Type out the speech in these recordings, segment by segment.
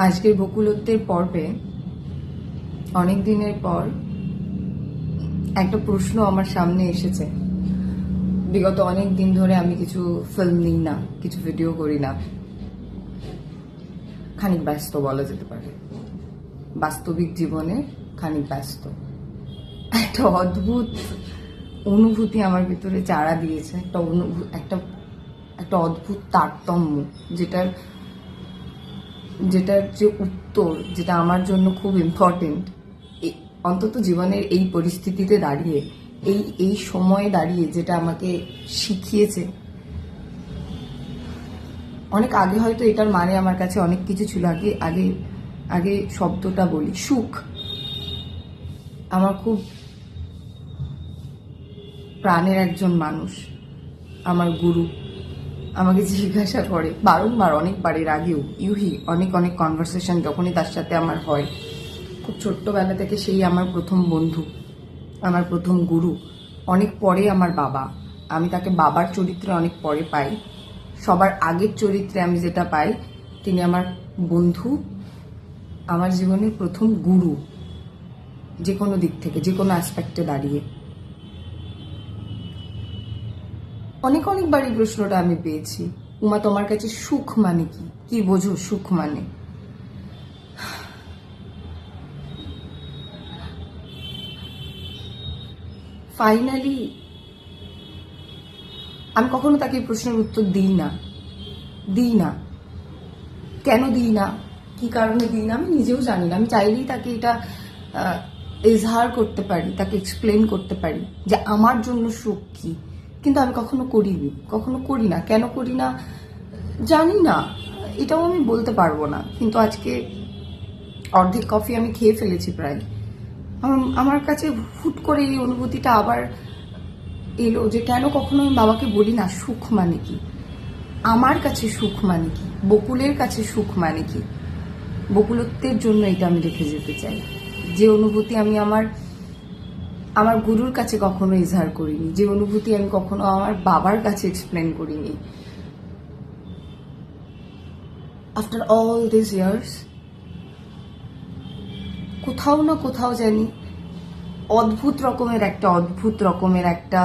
আজকের বকুলত্বের পর্বে অনেক দিনের পর একটা প্রশ্ন আমার সামনে এসেছে। বিগত অনেক দিন ধরে আমি কিছু ফিল্ম নিই না, কিছু ভিডিও করি না, খানিক ব্যস্ত বলা যেতে পারে। বাস্তবিক জীবনে খানিক ব্যস্ত। একটা অদ্ভুত অনুভূতি আমার ভিতরে চাড়া দিয়েছে, একটা অদ্ভুত তারতম্য, যেটার যে উত্তর, যেটা আমার জন্য খুব ইম্পর্টেন্ট, অন্তত জীবনের এই পরিস্থিতিতে দাঁড়িয়ে, এই সময়ে দাঁড়িয়ে, যেটা আমাকে শিখিয়েছে। অনেক আগে হয়তো এটার মানে আমার কাছে অনেক কিছু ছিল। আগে শব্দটা বলি, সুখ। আমার খুব প্রাণের একজন মানুষ, আমার গুরু, আমাকে জিজ্ঞাসা করে বারংবার, অনেকবার এর আগেও, অনেক কনভারসেশন যখনই তার সাথে আমার হয়, খুব ছোট্টবেলা থেকে সেই আমার প্রথম বন্ধু, আমার প্রথম গুরু। অনেক পরে আমার বাবা, আমি তাকে বাবার চরিত্রে অনেক পরে পাই। সবার আগের চরিত্রে আমি যেটা পাই, তিনি আমার বন্ধু, আমার জীবনের প্রথম গুরু, যে কোনো দিক থেকে, যে কোনো অ্যাসপেক্টে দাঁড়িয়ে। অনেকবার এই প্রশ্নটা আমি পেয়েছি, উমা তোমার কাছে সুখ মানে কি? কি বোঝো সুখ মানে? ফাইনালি আমি কখনো তাকে এই প্রশ্নের উত্তর দিই না। কেন দিই না, কি কারণে দিই না, আমি নিজেও জানি না। আমি চাইলেই তাকে এটা এজহার করতে পারি, তাকে এক্সপ্লেন করতে পারি যে আমার জন্য সুখ কি, কিন্তু আমি কখনো করি না। কেন করি না জানি না, এটাও আমি বলতে পারবো না। কিন্তু আজকে অর্ধেক কফি আমি খেয়ে ফেলেছি প্রায়। আমার কাছে হুট করে এই অনুভূতিটা আবার এলো যে কেন কখনো আমি বাবাকে বলি না সুখ মানে কি, আমার কাছে সুখ মানে কি, বকুলের কাছে সুখ মানে কি। বকুলত্বের জন্য এটা আমি রেখে যেতে চাই, যে অনুভূতি আমি আমার গুরুর কাছে কখনো ইজহার করিনি, যে অনুভূতি আমি কখনো আমার বাবার কাছে এক্সপ্লেন করিনি। আফটার অল দিস ইয়ার্স, কোথাও না কোথাও জানি অদ্ভুত রকমের একটা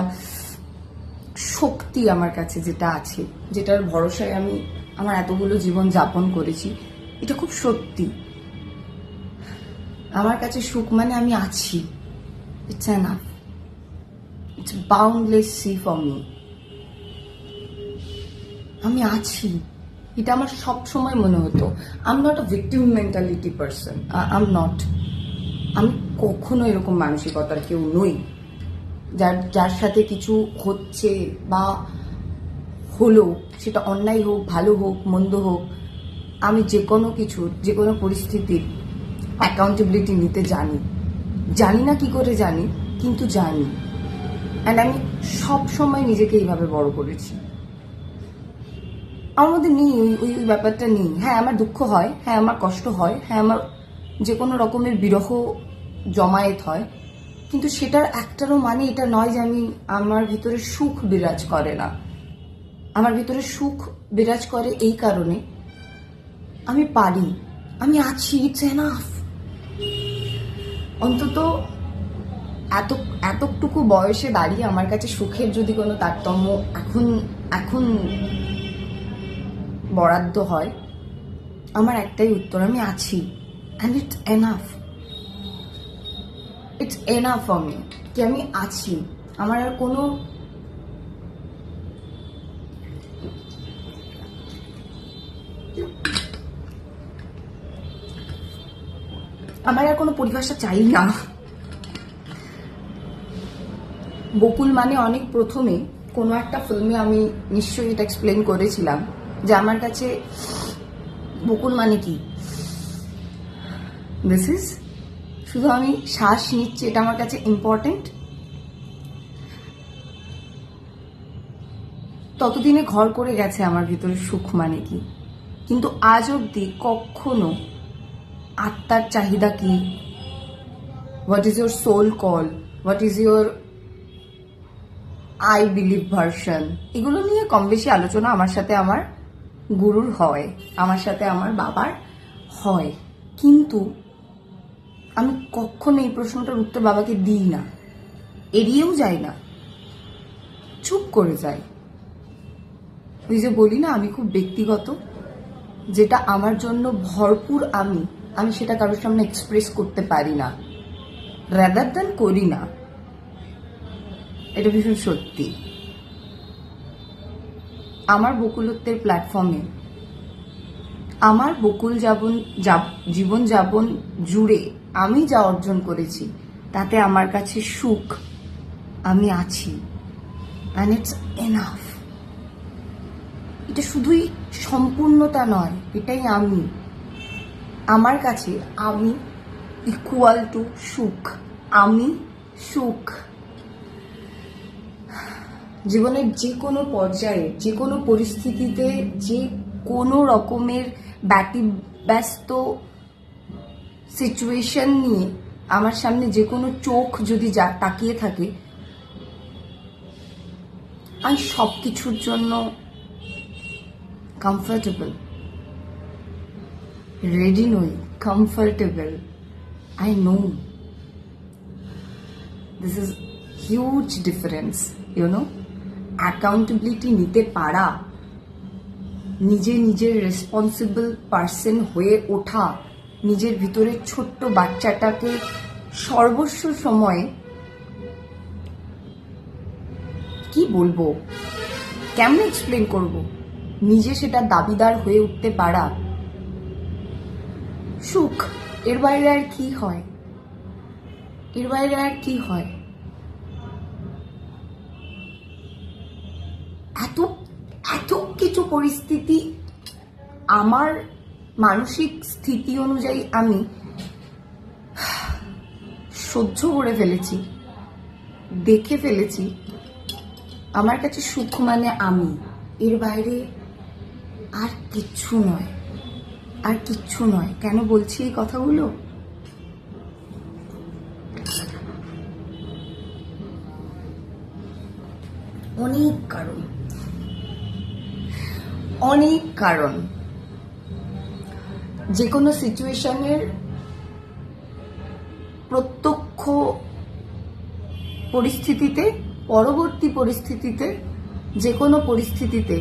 শক্তি আমার কাছে যেটা আছে, যেটার ভরসায় আমি আমার এতগুলো জীবন যাপন করেছি। এটা খুব সত্যি। আমার কাছে সুখ মানে আমি আছি। It's enough. It's boundless sea for me. আমি আছি, এটা আমার সব সময় মনে হতো। I am not a victim mentality person. আমি কখনো এরকম মানসিকতার কেউ নই, যার সাথে কিছু হচ্ছে বা হলো, সেটা অন্যায় হোক, ভালো হোক, মন্দ হোক, আমি যে কোনো পরিস্থিতির অ্যাকাউন্টেবিলিটি নিতে জানি না কি করে জানি, কিন্তু জানি। অ্যান্ড আমি সব সময় নিজেকে এইভাবে বড় করেছি। আমার মধ্যে নেই ওই ব্যাপারটা নেই। হ্যাঁ, আমার দুঃখ হয়, হ্যাঁ আমার কষ্ট হয়, হ্যাঁ আমার যে কোনো রকমের বিরহ জমায়েত হয়, কিন্তু সেটার একটারও মানে এটা নয় যে আমার ভিতরে সুখ বিরাজ করে না। আমার ভিতরে সুখ বিরাজ করে এই কারণে আমি পারি, আমি আছি। It's enough. অন্তত এতটুকু বয়সে দাঁড়িয়ে আমার কাছে সুখের যদি কোনো তারতম্য এখন বরাদ্দ হয়, আমার একটাই উত্তর, আমি আছি। And it's enough for me, কি আমি আছি। আমার আর কোনো পরিভাষা চাই না। বকুল মানে অনেক প্রথমে কোনো একটা ফিল্মে আমি নিশ্চয়ই এটা এক্সপ্লেন করেছিলাম যে আমার কাছে বকুল মানে কি, দিস ইজ, শুধু আমি শ্বাস নিচ্ছি, এটা আমার কাছে ইম্পর্টেন্ট। ততদিনে ঘর করে গেছে আমার ভিতরে সুখ মানে কি। কিন্তু আজ অব্দি কখনো আত্মার চাহিদা কি, what is your soul call, what is your I believe version, এগুলো নিয়ে কম বেশি আলোচনা আমার সাথে আমার গুরুর হয়, আমার সাথে আমার বাবার হয়, কিন্তু আমি কখনো এই প্রশ্নটার উত্তর বাবাকে দিই না, এড়িয়েও যাই না, চুপ করে যাই। ওই যে বলি না, আমি খুব ব্যক্তিগত, যেটা আমার জন্য ভরপুর আমি সেটা কারোর সামনে এক্সপ্রেস করতে পারি না, রাদার দ্যান করি না। এটা ভীষণ সত্যি। আমার বকুলত্বের প্ল্যাটফর্মে, আমার বকুল জীবন যাপন জুড়ে আমি যা অর্জন করেছি, তাতে আমার কাছে সুখ, আমি আছি, অ্যান্ড ইটস এনাফ। এটা শুধুই সম্পূর্ণতা নয়, এটাই আমি। আমার কাছে আমি ইকুয়াল টু সুখ, আমি সুখ। জীবনের যে কোনো পর্যায়ে, যে কোনো পরিস্থিতিতে, যে কোনো রকমের ব্যতিব্যস্ত সিচুয়েশন নিয়ে আমার সামনে যে কোনো চোখ যদি তাকিয়ে থাকে, আমি সব কিছুর জন্য কমফর্টেবল, রেডি নই, comfortable. I know this is huge difference, accountability নিতে পারা, নিজের রেসপন্সিবল পার্সন হয়ে ওঠা, নিজের ভিতরে ছোট্ট বাচ্চাটাকে সর্বস্ব সময়ে, কি বলবো, কেমন এক্সপ্লেন করব, নিজে সেটা দাবিদার হয়ে উঠতে পারা সুখ। এর বাইরে আর কি হয়? এর বাইরে আর কি হয়? এত এত কিছু পরিস্থিতি আমার মানসিক স্থিতি অনুযায়ী আমি সহ্য করে ফেলেছি, দেখে ফেলেছি। আমার কাছে সুখ মানে আমি, এর বাইরে আর কিচ্ছু নয়, আর কিচ্ছু নয়। কেন বলছি এই কথাগুলো? অনেক কারণ, অনেক কারণ। যে কোনো সিচুয়েশনের প্রত্যক্ষ পরিস্থিতিতে, পরবর্তী পরিস্থিতিতে, যে কোনো পরিস্থিতিতে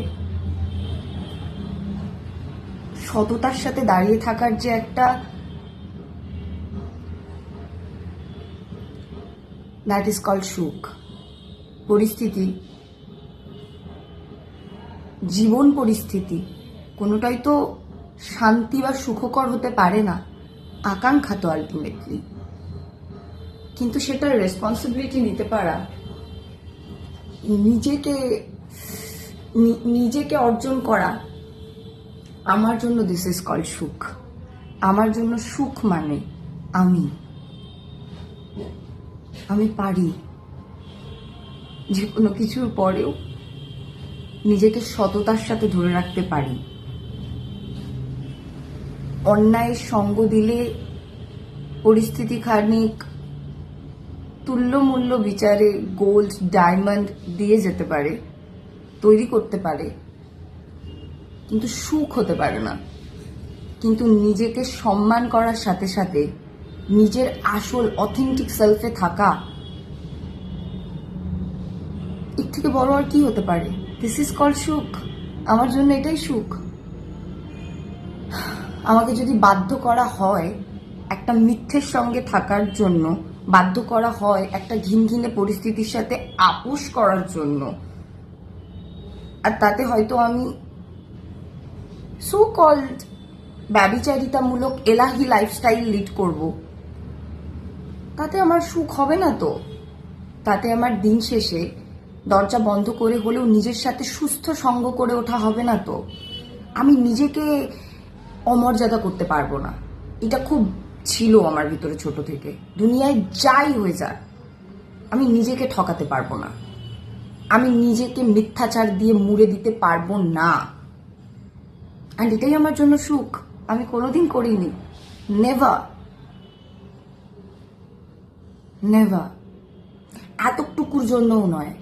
সততার সাথে দাঁড়িয়ে থাকার যে একটা, দ্যাট ইজ কল্ড সুখ। পরিস্থিতি, জীবন পরিস্থিতি কোনোটাই তো শান্তি বা সুখকর হতে পারে না, আকাঙ্ক্ষা তো আলটিমেটলি। কিন্তু সেটার রেসপন্সিবিলিটি নিতে পারা, নিজেকে অর্জন করা, আমার জন্য দিস ইজ কল্ড সুখ। আমার জন্য সুখ মানে আমি পারি যে কোনো কিছুর পরেও নিজেকে সততার সাথে ধরে রাখতে পারি। অন্যায়ের সঙ্গ দিলে পরিস্থিতি খানিক তুল্যমূল্য বিচারে গোল্ড ডায়মন্ড দিয়ে যেতে পারে, তৈরি করতে পারে, কিন্তু সুখ হতে পারে না। কিন্তু নিজেকে সম্মান করার সাথে সাথে নিজের আসল অথেন্টিক সেলফে থাকা, এর থেকে বড় আর কি হতে পারে? দিস ইজ কল্ড সুখ। আমার জন্য এটাই সুখ। আমাকে যদি বাধ্য করা হয় একটা মিথ্যের সঙ্গে থাকার জন্য, বাধ্য করা হয় একটা ঘিনঘিনে পরিস্থিতির সাথে আপোষ করার জন্য, আর তাতে হয়তো আমি সো কল্ড ব্যভিচারিতামূলক এলাহি লাইফস্টাইল লিড করব, তাতে আমার সুখ হবে না তো। তাতে আমার দিন শেষে দরজা বন্ধ করে হলেও নিজের সাথে সুস্থ সঙ্গ করে ওঠা হবে না তো। আমি নিজেকে অমর্যাদা করতে পারবো না। এটা খুব ছিল আমার ভিতরে ছোট থেকে। দুনিয়ায় যাই হয়ে যাক, আমি নিজেকে ঠকাতে পারবো না, আমি নিজেকে মিথ্যাচার দিয়ে মুড়ে দিতে পারবো না। অ্যান্ড এটাই আমার জন্য সুখ। আমি কোনোদিন করিনি, নেভার নেভার। এতটুকুর জন্যও নয়,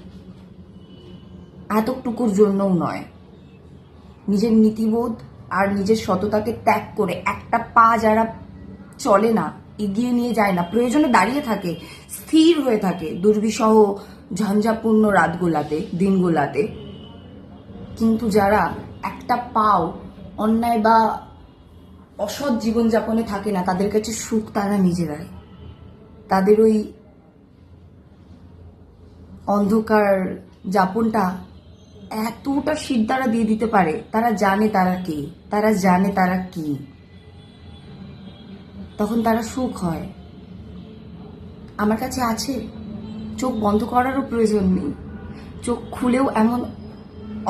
এতটুকুর জন্যও নয়। নিজের নীতিবোধ, আর নিজের সততাকে ত্যাগ করে একটা পা যারা চলে না, এগিয়ে নিয়ে যায় না, প্রয়োজনে দাঁড়িয়ে থাকে, স্থির হয়ে থাকে দুর্বিষহ ঝঞ্ঝাপূর্ণ রাতগুলাতে, দিনগুলাতে, কিন্তু যারা একটা পাও অন্যায় বা অসৎ জীবনযাপনে থাকে না, তাদের কাছে সুখ তারা নিজেরাই। তাদের ওই অন্ধকার যাপনটা এতটা শীত দ্বারা দিয়ে দিতে পারে, তারা জানে তারা কে, তারা জানে তারা কি, তখন তারা সুখ হয়। আমার কাছে আছে, চোখ বন্ধ করারও প্রয়োজন নেই, চোখ খুলেও এমন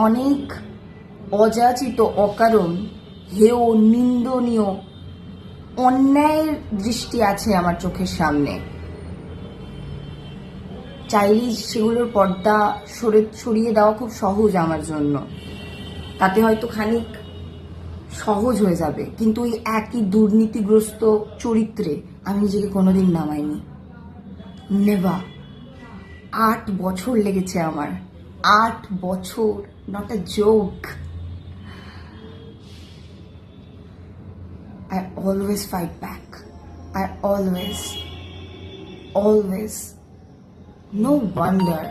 অনেক অযাচিত, অকারণ, হেয়, নিন্দনীয়, অন্যায়ের দৃষ্টি আছে আমার চোখের সামনে। চাইলেই সেগুলোর পর্দা সরিয়ে দেওয়া খুব সহজ আমার জন্য, তাতে হয়তো খানিক সহজ হয়ে যাবে, কিন্তু ওই একই দুর্নীতিগ্রস্ত চরিত্রে আমি নিজেকে কোনোদিন নামাইনি, নেভার। 8 বছর লেগেছে আমার, 8 বছর, not a joke. I always fight back. I always. No wonder.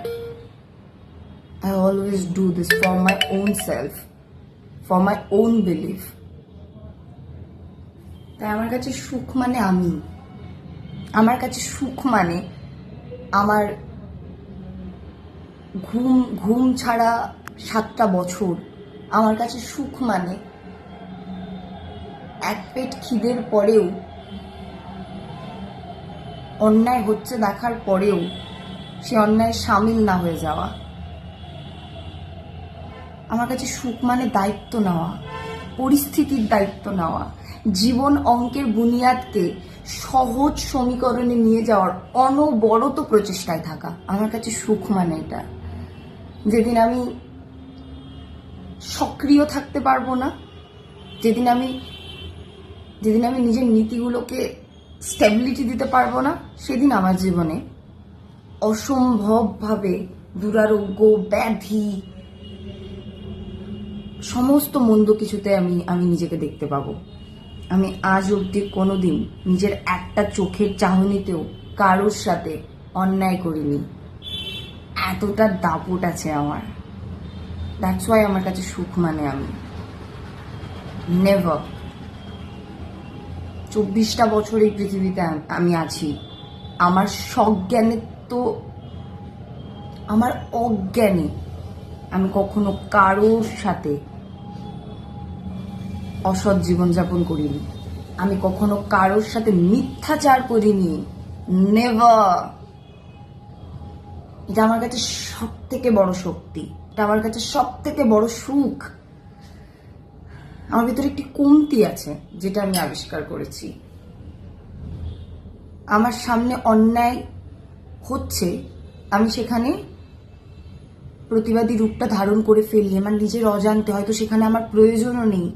I always do this for my own self, for my own belief. তাই আমার কাছে সুখ মানে আমি, আমার কাছে সুখ মানে আমার ঘুম ছাড়া 7টা বছর, আমার কাছে সুখ মানে এক পেট খিদের পরেও, অন্যায় হচ্ছে দেখার পরেও সে অন্যায় সামিল না হয়ে যাওয়া। আমার কাছে সুখ মানে দায়িত্ব নেওয়া, পরিস্থিতির দায়িত্ব নেওয়া, জীবন অঙ্কের বুনিয়াদকে সহজ সমীকরণে নিয়ে যাওয়ার অনবরত প্রচেষ্টায় থাকা। আমার কাছে সুখ মানে এটা। যেদিন আমি সক্রিয় থাকতে পারবো না, যেদিন আমি নিজের নীতিগুলোকে স্টেবিলিটি দিতে পারবো না, সেদিন আমার জীবনে অসম্ভবভাবে দুরারোগ্য, ব্যাধি, সমস্ত মন্দ কিছুতে আমি নিজেকে দেখতে পাবো। আমি আজ অবধি কোনোদিন নিজের একটা চোখের চাহনিতেও কারোর সাথে অন্যায় করিনি, এতটা দাপট আছে আমার। দ্যাটস ওয়াই আমার কাছে সুখ মানে আমি। নেভার। 24টা বছর এই পৃথিবীতে আমি আছি, আমার সজ্ঞানে তো, আমার অজ্ঞানে আমি কখনো কারোর সাথে অসৎ জীবনযাপন করিনি, আমি কখনো কারোর সাথে মিথ্যাচার করিনি, নেভার। এটা আমার কাছে সব থেকে বড় শক্তি, এটা আমার কাছে সব থেকে বড় সুখ। আমার ভিতরে একটি কমতি আছে যেটা আমি আবিষ্কার করেছি। আমার সামনে অন্যায় হচ্ছে, আমি সেখানে প্রতিবাদী রূপটা ধারণ করে ফেলি আমার নিজের অজান্তে। হয়তো সেখানে আমার প্রয়োজনও নেই,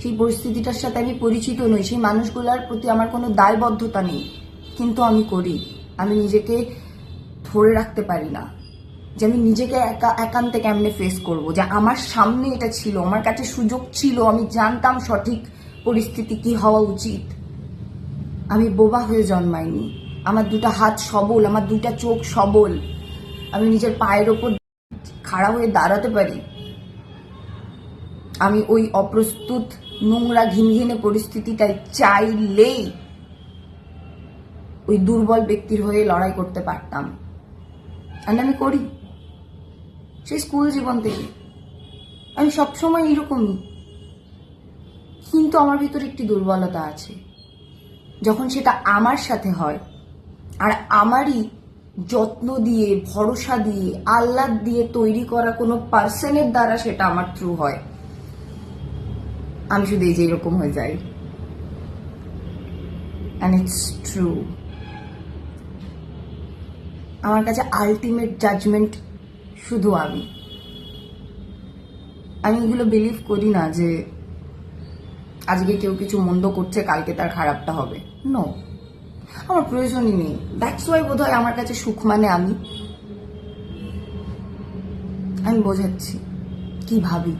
সেই পরিস্থিতিটার সাথে আমি পরিচিত নই, সেই মানুষগুলোর প্রতি আমার কোনো দায়বদ্ধতা নেই, কিন্তু আমি করি। আমি নিজেকে ধরে রাখতে পারি না যে আমি নিজেকে একান্তে কেমনে ফেস করব, যে আমার সামনে এটা ছিল, আমার কাছে সুযোগ ছিল, আমি জানতাম সঠিক পরিস্থিতি কি হওয়া উচিত। আমি বোবা হয়ে জন্মাইনি, আমার 2টা হাত সবল, আমার 2টা চোখ সবল, আমি নিজের পায়ের ওপর খাড়া হয়ে দাঁড়াতে পারি। আমি ওই অপ্রস্তুত, নোংরা, ঘিনঘিনে পরিস্থিতিটাই চাইলেই ওই দুর্বল ব্যক্তির হয়ে লড়াই করতে পারতাম, আর আমি করি। সেই স্কুল জীবন থেকে আমি সবসময় এরকমই। কিন্তু আমার ভিতরে একটি দুর্বলতা আছে, যখন সেটা আমার সাথে হয় আর আমারই যত্ন দিয়ে, ভরসা দিয়ে, আহ্লাদ দিয়ে তৈরি করা কোনো পার্সনের দ্বারা সেটা আমার থ্রু হয়, আমি শুধু এই যে এরকম হয়ে যাই। And it's true. আমার কাছে আলটিমেট জাজমেন্ট শুধু আমি এগুলো বিলিভ করি না যে আজকে কেউ কিছু মন্দ করছে, কালকে তার খারাপটা হবে। নো, আমার প্রয়োজনই নেই। দ্যাটস ওয়াই বোধহয় আমার কাছে সুখ মানে আমি বোঝাচ্ছি কি ভাবি।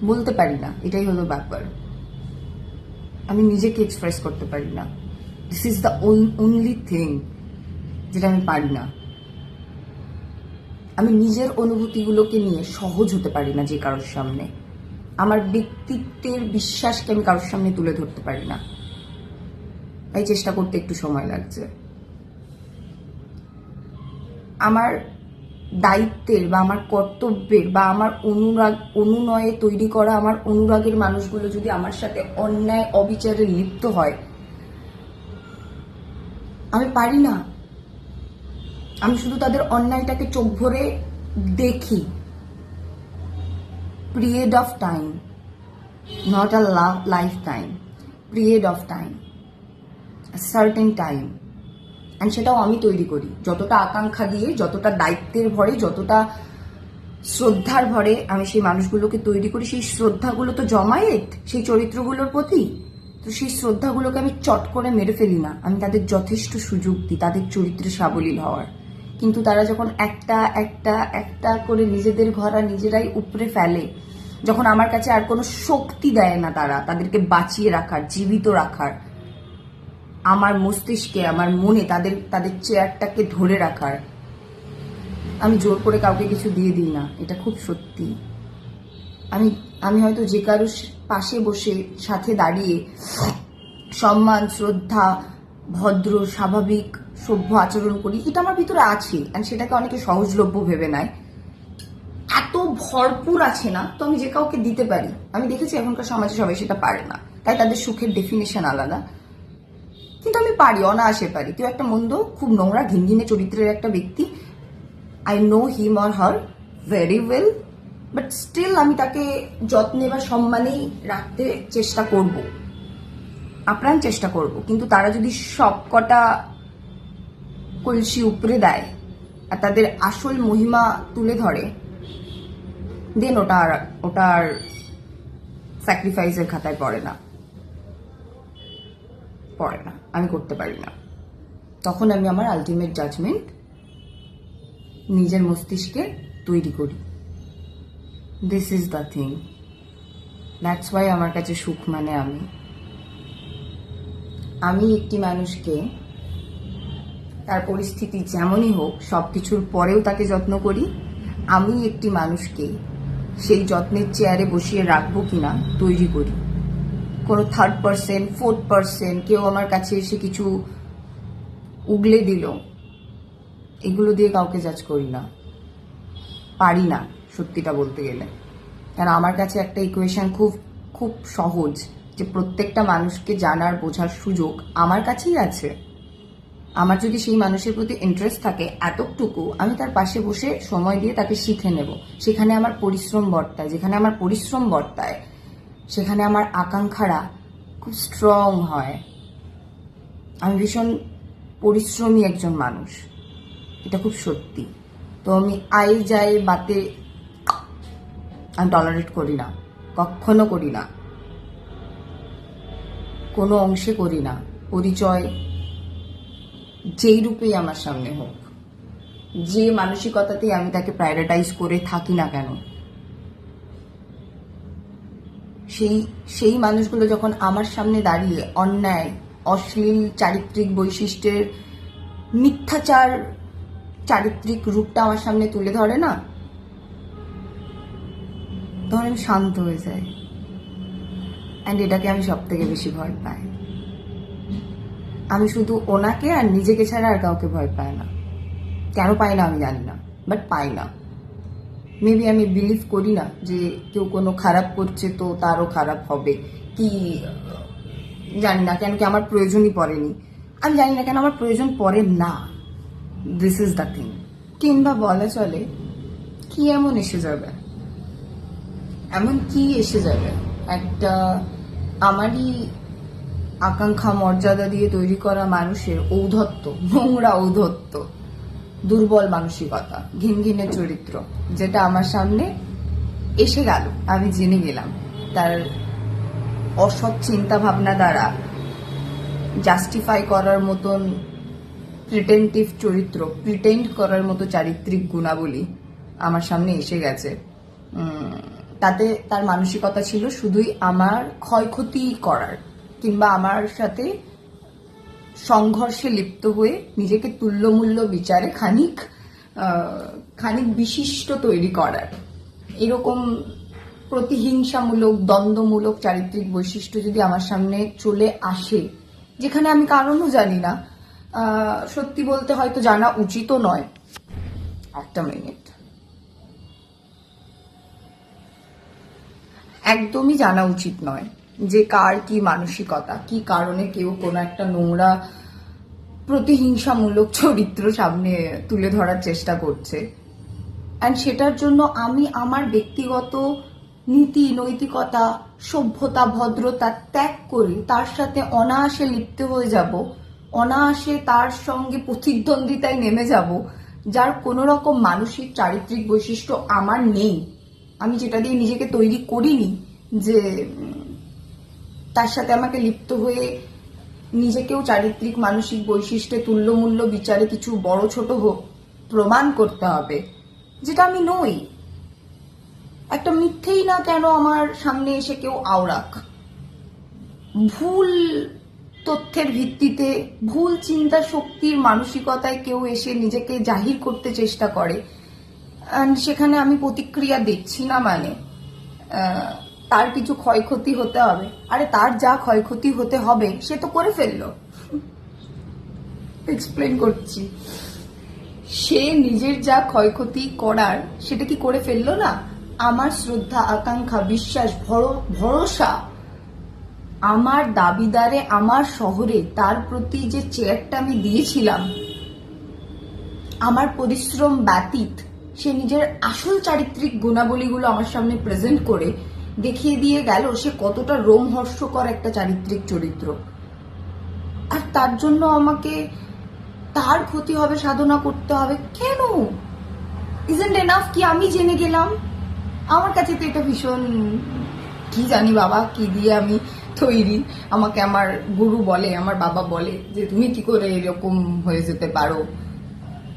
বলতে পারি না, এটাই হলো ব্যাপার। আমি নিজেকে এক্সপ্রেস করতে পারি না। This is the only thing যেটা আমি পারি না। আমি নিজের অনুভূতিগুলোকে নিয়ে সহজ হতে পারি না যে কারোর সামনে। আমার ব্যক্তিত্বের বিশ্বাসকে আমি কারোর সামনে তুলে ধরতে পারি না, তাই চেষ্টা করতে একটু সময় লাগছে। আমার দায়িত্বের বা আমার কর্তব্যের বা আমার অনুনয়ে তৈরি করা আমার অনুরাগের মানুষগুলো যদি আমার সাথে অন্যায় অবিচারে লিপ্ত হয়, আমি পারি না। আমি শুধু তাদের অন্যায়টাকে চোখ ভরে দেখি। Period of time, not a life time, period of time, certain time. And সেটাও আমি তৈরি করি, যতটা আকাঙ্ক্ষা দিয়ে, যতটা দায়িত্বের ভরে, যতটা শ্রদ্ধার ভরে আমি সেই মানুষগুলোকে তৈরি করি। সেই শ্রদ্ধাগুলো তো জমায়েত সেই চরিত্রগুলোর প্রতি, তো সেই শ্রদ্ধাগুলোকে আমি চট করে মেরে ফেলি না। আমি তাদের যথেষ্ট সুযোগ দিই তাদের চরিত্রে সাবলীল হওয়ার। কিন্তু তারা যখন একটা একটা একটা করে নিজেদের ঘোড়া নিজেরাই উপরে ফেলে, যখন আমার কাছে আর কোনো শক্তি দেয় না তারা তাদেরকে বাঁচিয়ে রাখার, জীবিত রাখার, আমার মস্তিষ্কে, আমার মনে তাদের তাদের চেয়ারটাকে ধরে রাখার, আমি জোর করে কাউকে কিছু দিয়ে দিই না। এটা খুব সত্যি। আমি হয়তো যে কারোর পাশে বসে সাথে দাঁড়িয়ে সম্মান, শ্রদ্ধা, ভদ্র, স্বাভাবিক, সভ্য আচরণ করি, এটা আমার ভিতরে আছে। আর সেটাকে অনেকে সহজলভ্য ভেবে নেয়। এত ভরপুর আছে না, তো আমি যে কাউকে দিতে পারি। আমি দেখেছি এখনকার সমাজে সবাই সেটা পারে না, তাই তাদের সুখের ডেফিনেশন আলাদা। কিন্তু আমি পারি, অনায়াসে পারি। কেউ একটা মন্দ, খুব নোংরা, ঘিনঘিনে চরিত্রের একটা ব্যক্তি, I know him or her very well, but still আমি তাকে যত্নে বা সম্মানেই রাখতে চেষ্টা করব, আপ্রাণ চেষ্টা করব। কিন্তু তারা যদি সব কটা কলসি উপরে দেয় আর তাদের আসল মহিমা তুলে ধরে, দেন ওটার স্যাক্রিফাইসের খাতায় পড়ে না, আমি করতে পারি না। তখন আমি আমার আলটিমেট জাজমেন্ট নিজের মস্তিষ্কে তৈরি করি। This is the thing, that's why আমার কাছে সুখ মানে আমি একটি মানুষকে তার পরিস্থিতি যেমনই হোক সব কিছুর পরেও তাকে যত্ন করি। আমি একটি মানুষকে সেই যত্নের চেয়ারে বসিয়ে রাখবো কিনা তৈরি করি। কোনো থার্ড পার্সন, ফোর্থ পার্সন কেউ আমার কাছে এসে কিছু উগলে দিল, এগুলো দিয়ে কাউকে জাজ করি না, পারি না সত্যিটা বলতে গেলে। কারণ আমার কাছে একটা ইকুয়েশন খুব খুব সহজ, যে প্রত্যেকটা মানুষকে জানার, বোঝার সুযোগ আমার কাছেই আছে। আমার যদি সেই মানুষের প্রতি ইন্টারেস্ট থাকে এতটুকু, আমি তার পাশে বসে সময় দিয়ে তাকে শিখে নেব। সেখানে আমার পরিশ্রম বর্তায়, যেখানে আমার পরিশ্রম বর্তায় সেখানে আমার আকাঙ্ক্ষারা খুব স্ট্রং হয়। আমি ভীষণ পরিশ্রমী একজন মানুষ, এটা খুব সত্যি। তো আমি আয় যায় বাতে আমি টলারেট করি না, কখনো করি না, কোনো অংশে করি না। পরিচয় যেই রূপেই আমার সামনে হোক, যে মানসিকতাতেই আমি তাকে প্রায়োরিটাইজ করে থাকি না কেন, সেই মানুষগুলো যখন আমার সামনে দাঁড়িয়ে অন্যায়, অশ্লীল চারিত্রিক বৈশিষ্ট্যের মিথ্যাচার চারিত্রিক রূপটা আমার সামনে তুলে ধরে না, তখন আমি শান্ত হয়ে যাই। অ্যান্ড এটাকে আমি সব থেকে বেশি ভয় পাই। আমি শুধু ওনাকে আর নিজেকে ছাড়া আর কাউকে ভয় পাই না। কেন পাই না আমি জানি না, বাট পাই না। মেবি আমি বিলিভ করি না যে কেউ কোনো খারাপ করছে তো তারও খারাপ হবে, কি জানি না কেন, কি আমার প্রয়োজনই পড়েনি। আমি জানি না কেন আমার প্রয়োজন পড়ে না। This is the thing. কিংবা বলা চলে, কি এমন এসে যাবে, এমন কি এসে যাবে একটা আমারই আকাঙ্ক্ষা মর্যাদা দিয়ে তৈরি করা মানুষের ঔদ্ধত্য, নোংরা ঔদ্ধত্য, দুর্বল মানসিকতা, ঘিনঘিনের চরিত্র, যেটা আমার সামনে এসে গেল, আমি জেনে গেলাম তার অসৎ চিন্তা ভাবনা দ্বারা জাস্টিফাই করার মতন প্রিটেন্টিভ চরিত্র, প্রিটেন্ড করার মতো চারিত্রিক গুণাবলী আমার সামনে এসে গেছে। তাতে তার মানসিকতা ছিল শুধুই আমার ক্ষয়ক্ষতি করার, কিংবা আমার সাথে সংঘর্ষে লিপ্ত হয়ে নিজেকে তুল্যমূল্য বিচারে খানিক বিশিষ্ট তৈরি করার। এরকম প্রতিহিংসামূলক, দ্বন্দ্বমূলক চারিত্রিক বৈশিষ্ট্য যদি আমার সামনে চলে আসে, যেখানে আমি কারণও জানি না, সত্যি বলতে হয়তো জানা উচিতও নয়। একটা মিনিট, একদমই জানা উচিত নয় যে কার কি মানসিকতা, কি কারণে কেউ কোনো একটা নোংরা প্রতিহিংসামূলক চরিত্র সামনে তুলে ধরার চেষ্টা করছে। অ্যান্ড সেটার জন্য আমি আমার ব্যক্তিগত নীতি, নৈতিকতা, সভ্যতা, ভদ্রতা ত্যাগ করে তার সাথে অনায়াসে লিপ্ত হয়ে যাব, অনায়াসে তার সঙ্গে প্রতিদ্বন্দ্বিতায় নেমে যাব, যার কোনো রকম মানসিক চারিত্রিক বৈশিষ্ট্য আমার নেই। আমি যেটা দিয়ে নিজেকে তৈরি করিনি যে তার সাথে আমাকে লিপ্ত হয়ে নিজেকেও চারিত্রিক মানসিক বৈশিষ্ট্যে তুল্যমূল্য বিচারে কিছু বড় ছোট প্রমাণ করতে হবে, যেটা আমি নই। একটা মিথ্যেই না কেন আমার সামনে এসে কেউ আওড়াক, ভুল তথ্যের ভিত্তিতে, ভুল চিন্তা শক্তির মানসিকতায় কেউ এসে নিজেকে জাহির করতে চেষ্টা করে, সেখানে আমি প্রতিক্রিয়া দিচ্ছি না, মানে তার কিছু ক্ষয়ক্ষতি হতে হবে। আরে তার যা ক্ষয়ক্ষতি হতে হবে সে তো করে ফেললো। এক্সপ্লেন করছি, সে নিজের যা ক্ষয়ক্ষতি করার সেটা কি করে ফেললো না? আমার শ্রদ্ধা, আকাঙ্ক্ষা, বিশ্বাস, ভরসা, আমার দাবিদারে, আমার শহরে তার প্রতি যে চেয়ারটা আমি দিয়েছিলাম, আমার পরিশ্রম ব্যতীত সে নিজের আসল চারিত্রিক গুণাবলীগুলো আমার সামনে প্রেজেন্ট করে দেখিয়ে দিয়ে গেল সে কতটা রোমহর্ষকর একটা চারিত্রিক চরিত্র। আর তার জন্য আমাকে তার ক্ষতি হবে সাধনা করতে হবে কেন? ইজন্ট এনাফ কি আমি জেনে গেলাম? আমার কাছে তো এটা ভীষণ, কি জানি বাবা কি দিয়ে আমি তৈরি। আমাকে আমার গুরু বলে, আমার বাবা বলে যে তুমি কি করে এরকম হয়ে যেতে পারো।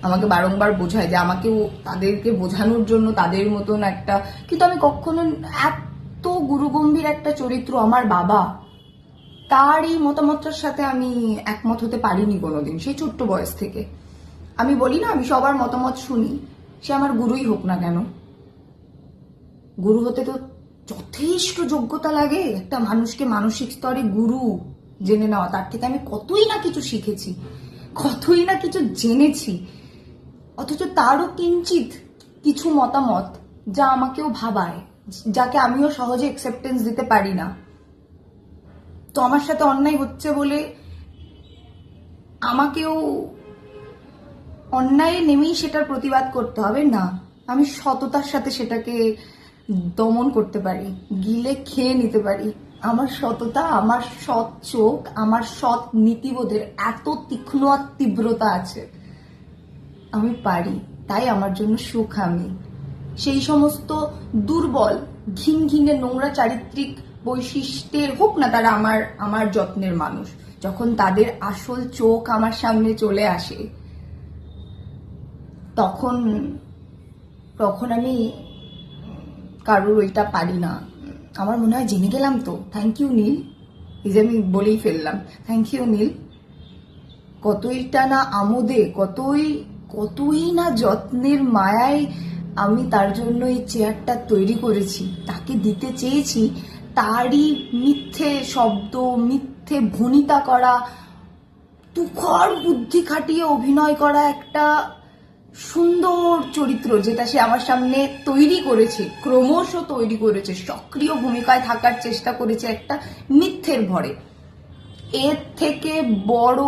আমাকে বারংবার বোঝায় যে আমাকেও তাদেরকে বোঝানোর জন্য তাদের মতন একটা, কিন্তু আমি কখনো এত গুরুগম্ভীর একটা চরিত্র আমার বাবা, তার এই মতামতটার সাথে আমি একমত হতে পারিনি কোনোদিন, সেই ছোট্ট বয়স থেকে। আমি বলি না আমি সবার মতামত শুনি, সে আমার গুরুই হোক না কেন। গুরু হতে তো যথেষ্ট যোগ্যতা লাগে একটা মানুষকে মানসিক স্তরে গুরু জেনে নেওয়া। তার থেকে আমি কতই না কিছু শিখেছি, কতই না কিছু জেনেছি, অথচ তারও কিঞ্চিত কিছু মতামত যা আমাকেও ভাবায়, যাকে আমিও সহজে অ্যাকসেপ্টেন্স দিতে পারি না। তো আমার সাথে অন্যায় হচ্ছে বলে আমাকেও অন্যায় নেমেই সেটার প্রতিবাদ করতে হবে না। আমি সততার সাথে সেটাকে দমন করতে পারি, গিলে খেয়ে নিতে পারি। আমার সততা, আমার সৎ চোখ, আমার সৎ নীতিবোধের এত তীক্ষ্ণ আর তীব্রতা আছে, আমি পারি। তাই আমার জন্য সুখ। আমি সেই সমস্ত দুর্বল, ঘিনঘিনে, নোংরা চারিত্রিক বৈশিষ্ট্যের হোক না তারা আমার যত্নের মানুষ, যখন তাদের আসল চোখ আমার সামনে চলে আসে, তখন আমি কারোর ওইটা পারি না। আমার মনে হয় জেনে গেলাম তো। থ্যাংক ইউ নীল, এই যে আমি বলেই ফেললাম, থ্যাংক ইউ নীল। কতইটা না আমোদে, কতই না যত্নের মায়ায় আমি তার জন্য এই চেয়ারটা তৈরি করেছি, তাকে দিতে চেয়েছি। তারই মিথ্যে শব্দ, মিথ্যে ভনিতা করা, তুখর বুদ্ধি খাটিয়ে অভিনয় করা একটা সুন্দর চরিত্র, যেটা সে আমার সামনে তৈরি করেছে, ক্রমশ তৈরি করেছে, সক্রিয় ভূমিকায় থাকার চেষ্টা করেছে একটা মিথ্যের ভরে। এর থেকে বড়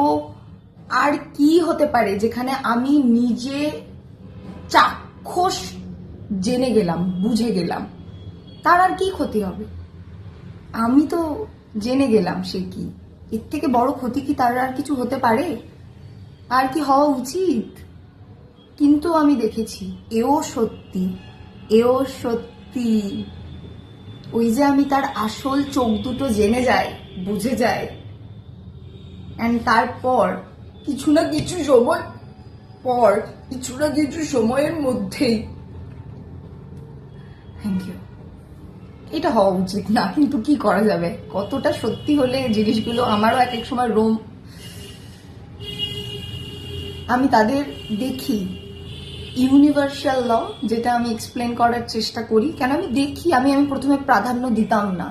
আর কি হতে পারে, যেখানে আমি নিজে চাক্ষুষ জেনে গেলাম, বুঝে গেলাম, তার আর কি ক্ষতি হবে? আমি তো জেনে গেলাম সে কি। এর থেকে বড় ক্ষতি কি তার আর কিছু হতে পারে? আর কি হওয়া উচিত? কিন্তু আমি দেখেছি এও সত্যি, ওই যে আমি তার আসল চোখ দুটো জেনে যাই, বুঝে যাই, অ্যান্ড তারপর কিছু না কিছু সময়ের মধ্যেই, থ্যাংক ইউ। এটা হওয়া উচিত না, কিন্তু কি করা যাবে, কতটা সত্যি হলে জিনিসগুলো আমারও এক এক সময় আমি তাদের দেখি ইউনিভার্সাল ল, যেটা আমি এক্সপ্লেন করার চেষ্টা করি। কেন আমি দেখি, আমি প্রথমে প্রাধান্য দিতাম না,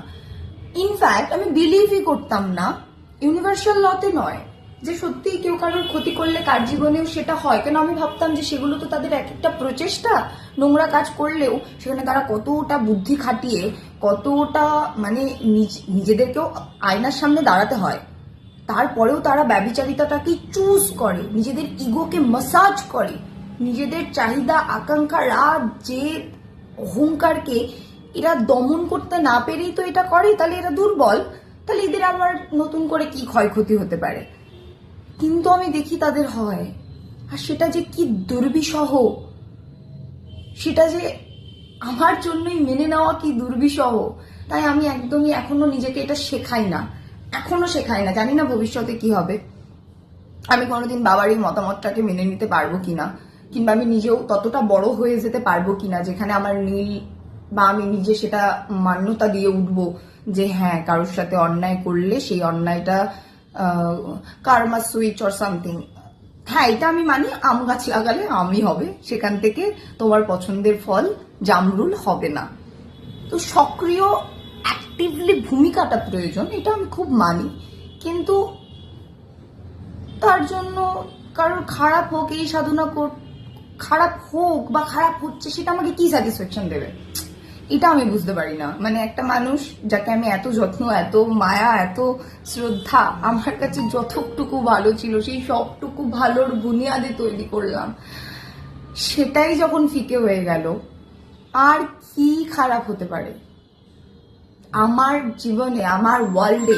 ইনফ্যাক্ট আমি বিলিভই করতাম না ইউনিভার্সাল লতে নয়, যে সত্যি কেউ কারোর ক্ষতি করলে কার জীবনেও সেটা হয়। কেন আমি ভাবতাম যে সেগুলো তো তাদের এক একটা প্রচেষ্টা, নোংরা কাজ করলেও সেখানে তারা কতটা বুদ্ধি খাটিয়ে, কতটা মানে নিজেদেরকেও আয়নার সামনে দাঁড়াতে হয়, তারপরেও তারা ব্যভিচারিতাটাকে চুজ করে, নিজেদের ইগোকে মাসাজ করে, নিজেদের চাহিদা, আকাঙ্ক্ষা, রাগ, জেদ, অহংকারকে এরা দমন করতে না পেরেই তো এটা করে। তাহলে এরা দুর্বল, তাহলে এদের আবার নতুন করে কি ক্ষয়ক্ষতি হতে পারে? কিন্তু আমি দেখি তাদের হয়, আর সেটা যে কি দুর্বিষহ, সেটা যে আমার জন্যই মেনে নেওয়া কি দুর্বিষহ। তাই আমি একদমই এখনো নিজেকে এটা শেখাই না, জানি না ভবিষ্যতে কি হবে, আমি কোনোদিন বাবার এই মতামতটাকে মেনে নিতে পারবো কিনা, কিংবা আমি নিজেও ততটা বড় হয়ে যেতে পারবো কিনা যেখানে আমার নীল বা আমি নিজে সেটা মান্যতা দিয়ে উঠবো যে হ্যাঁ, কারোর সাথে অন্যায় করলে সেই অন্যায়টা কার্মা সুইচ অর সামথিং। হ্যাঁ, এটা আমি মানি, আম গাছ লাগালে আমই হবে, সেখান থেকে তোমার পছন্দের ফল জামরুল হবে না। তো সক্রিয় অ্যাক্টিভলি ভূমিকাটা প্রয়োজন, এটা আমি খুব মানি। কিন্তু তার জন্য কারোর খারাপ হোক, এই সাধনা খারাপ হোক বা খারাপ হচ্ছে, সেটা আমাকে কি স্যাটিসফ্যাকশন দেবে, এটা আমি বুঝতে পারি না। মানে একটা মানুষ যাকে আমি এত যত্ন, এত মায়া, এত শ্রদ্ধা, আমার কাছে যতটুকু ভালো ছিল সেই সবটুকু ভালোর বুনিয়াদে তৈরি করলাম, সেটাই যখন ফিকে হয়ে গেল, আর কি খারাপ হতে পারে আমার জীবনে, আমার ওয়ার্ল্ডে?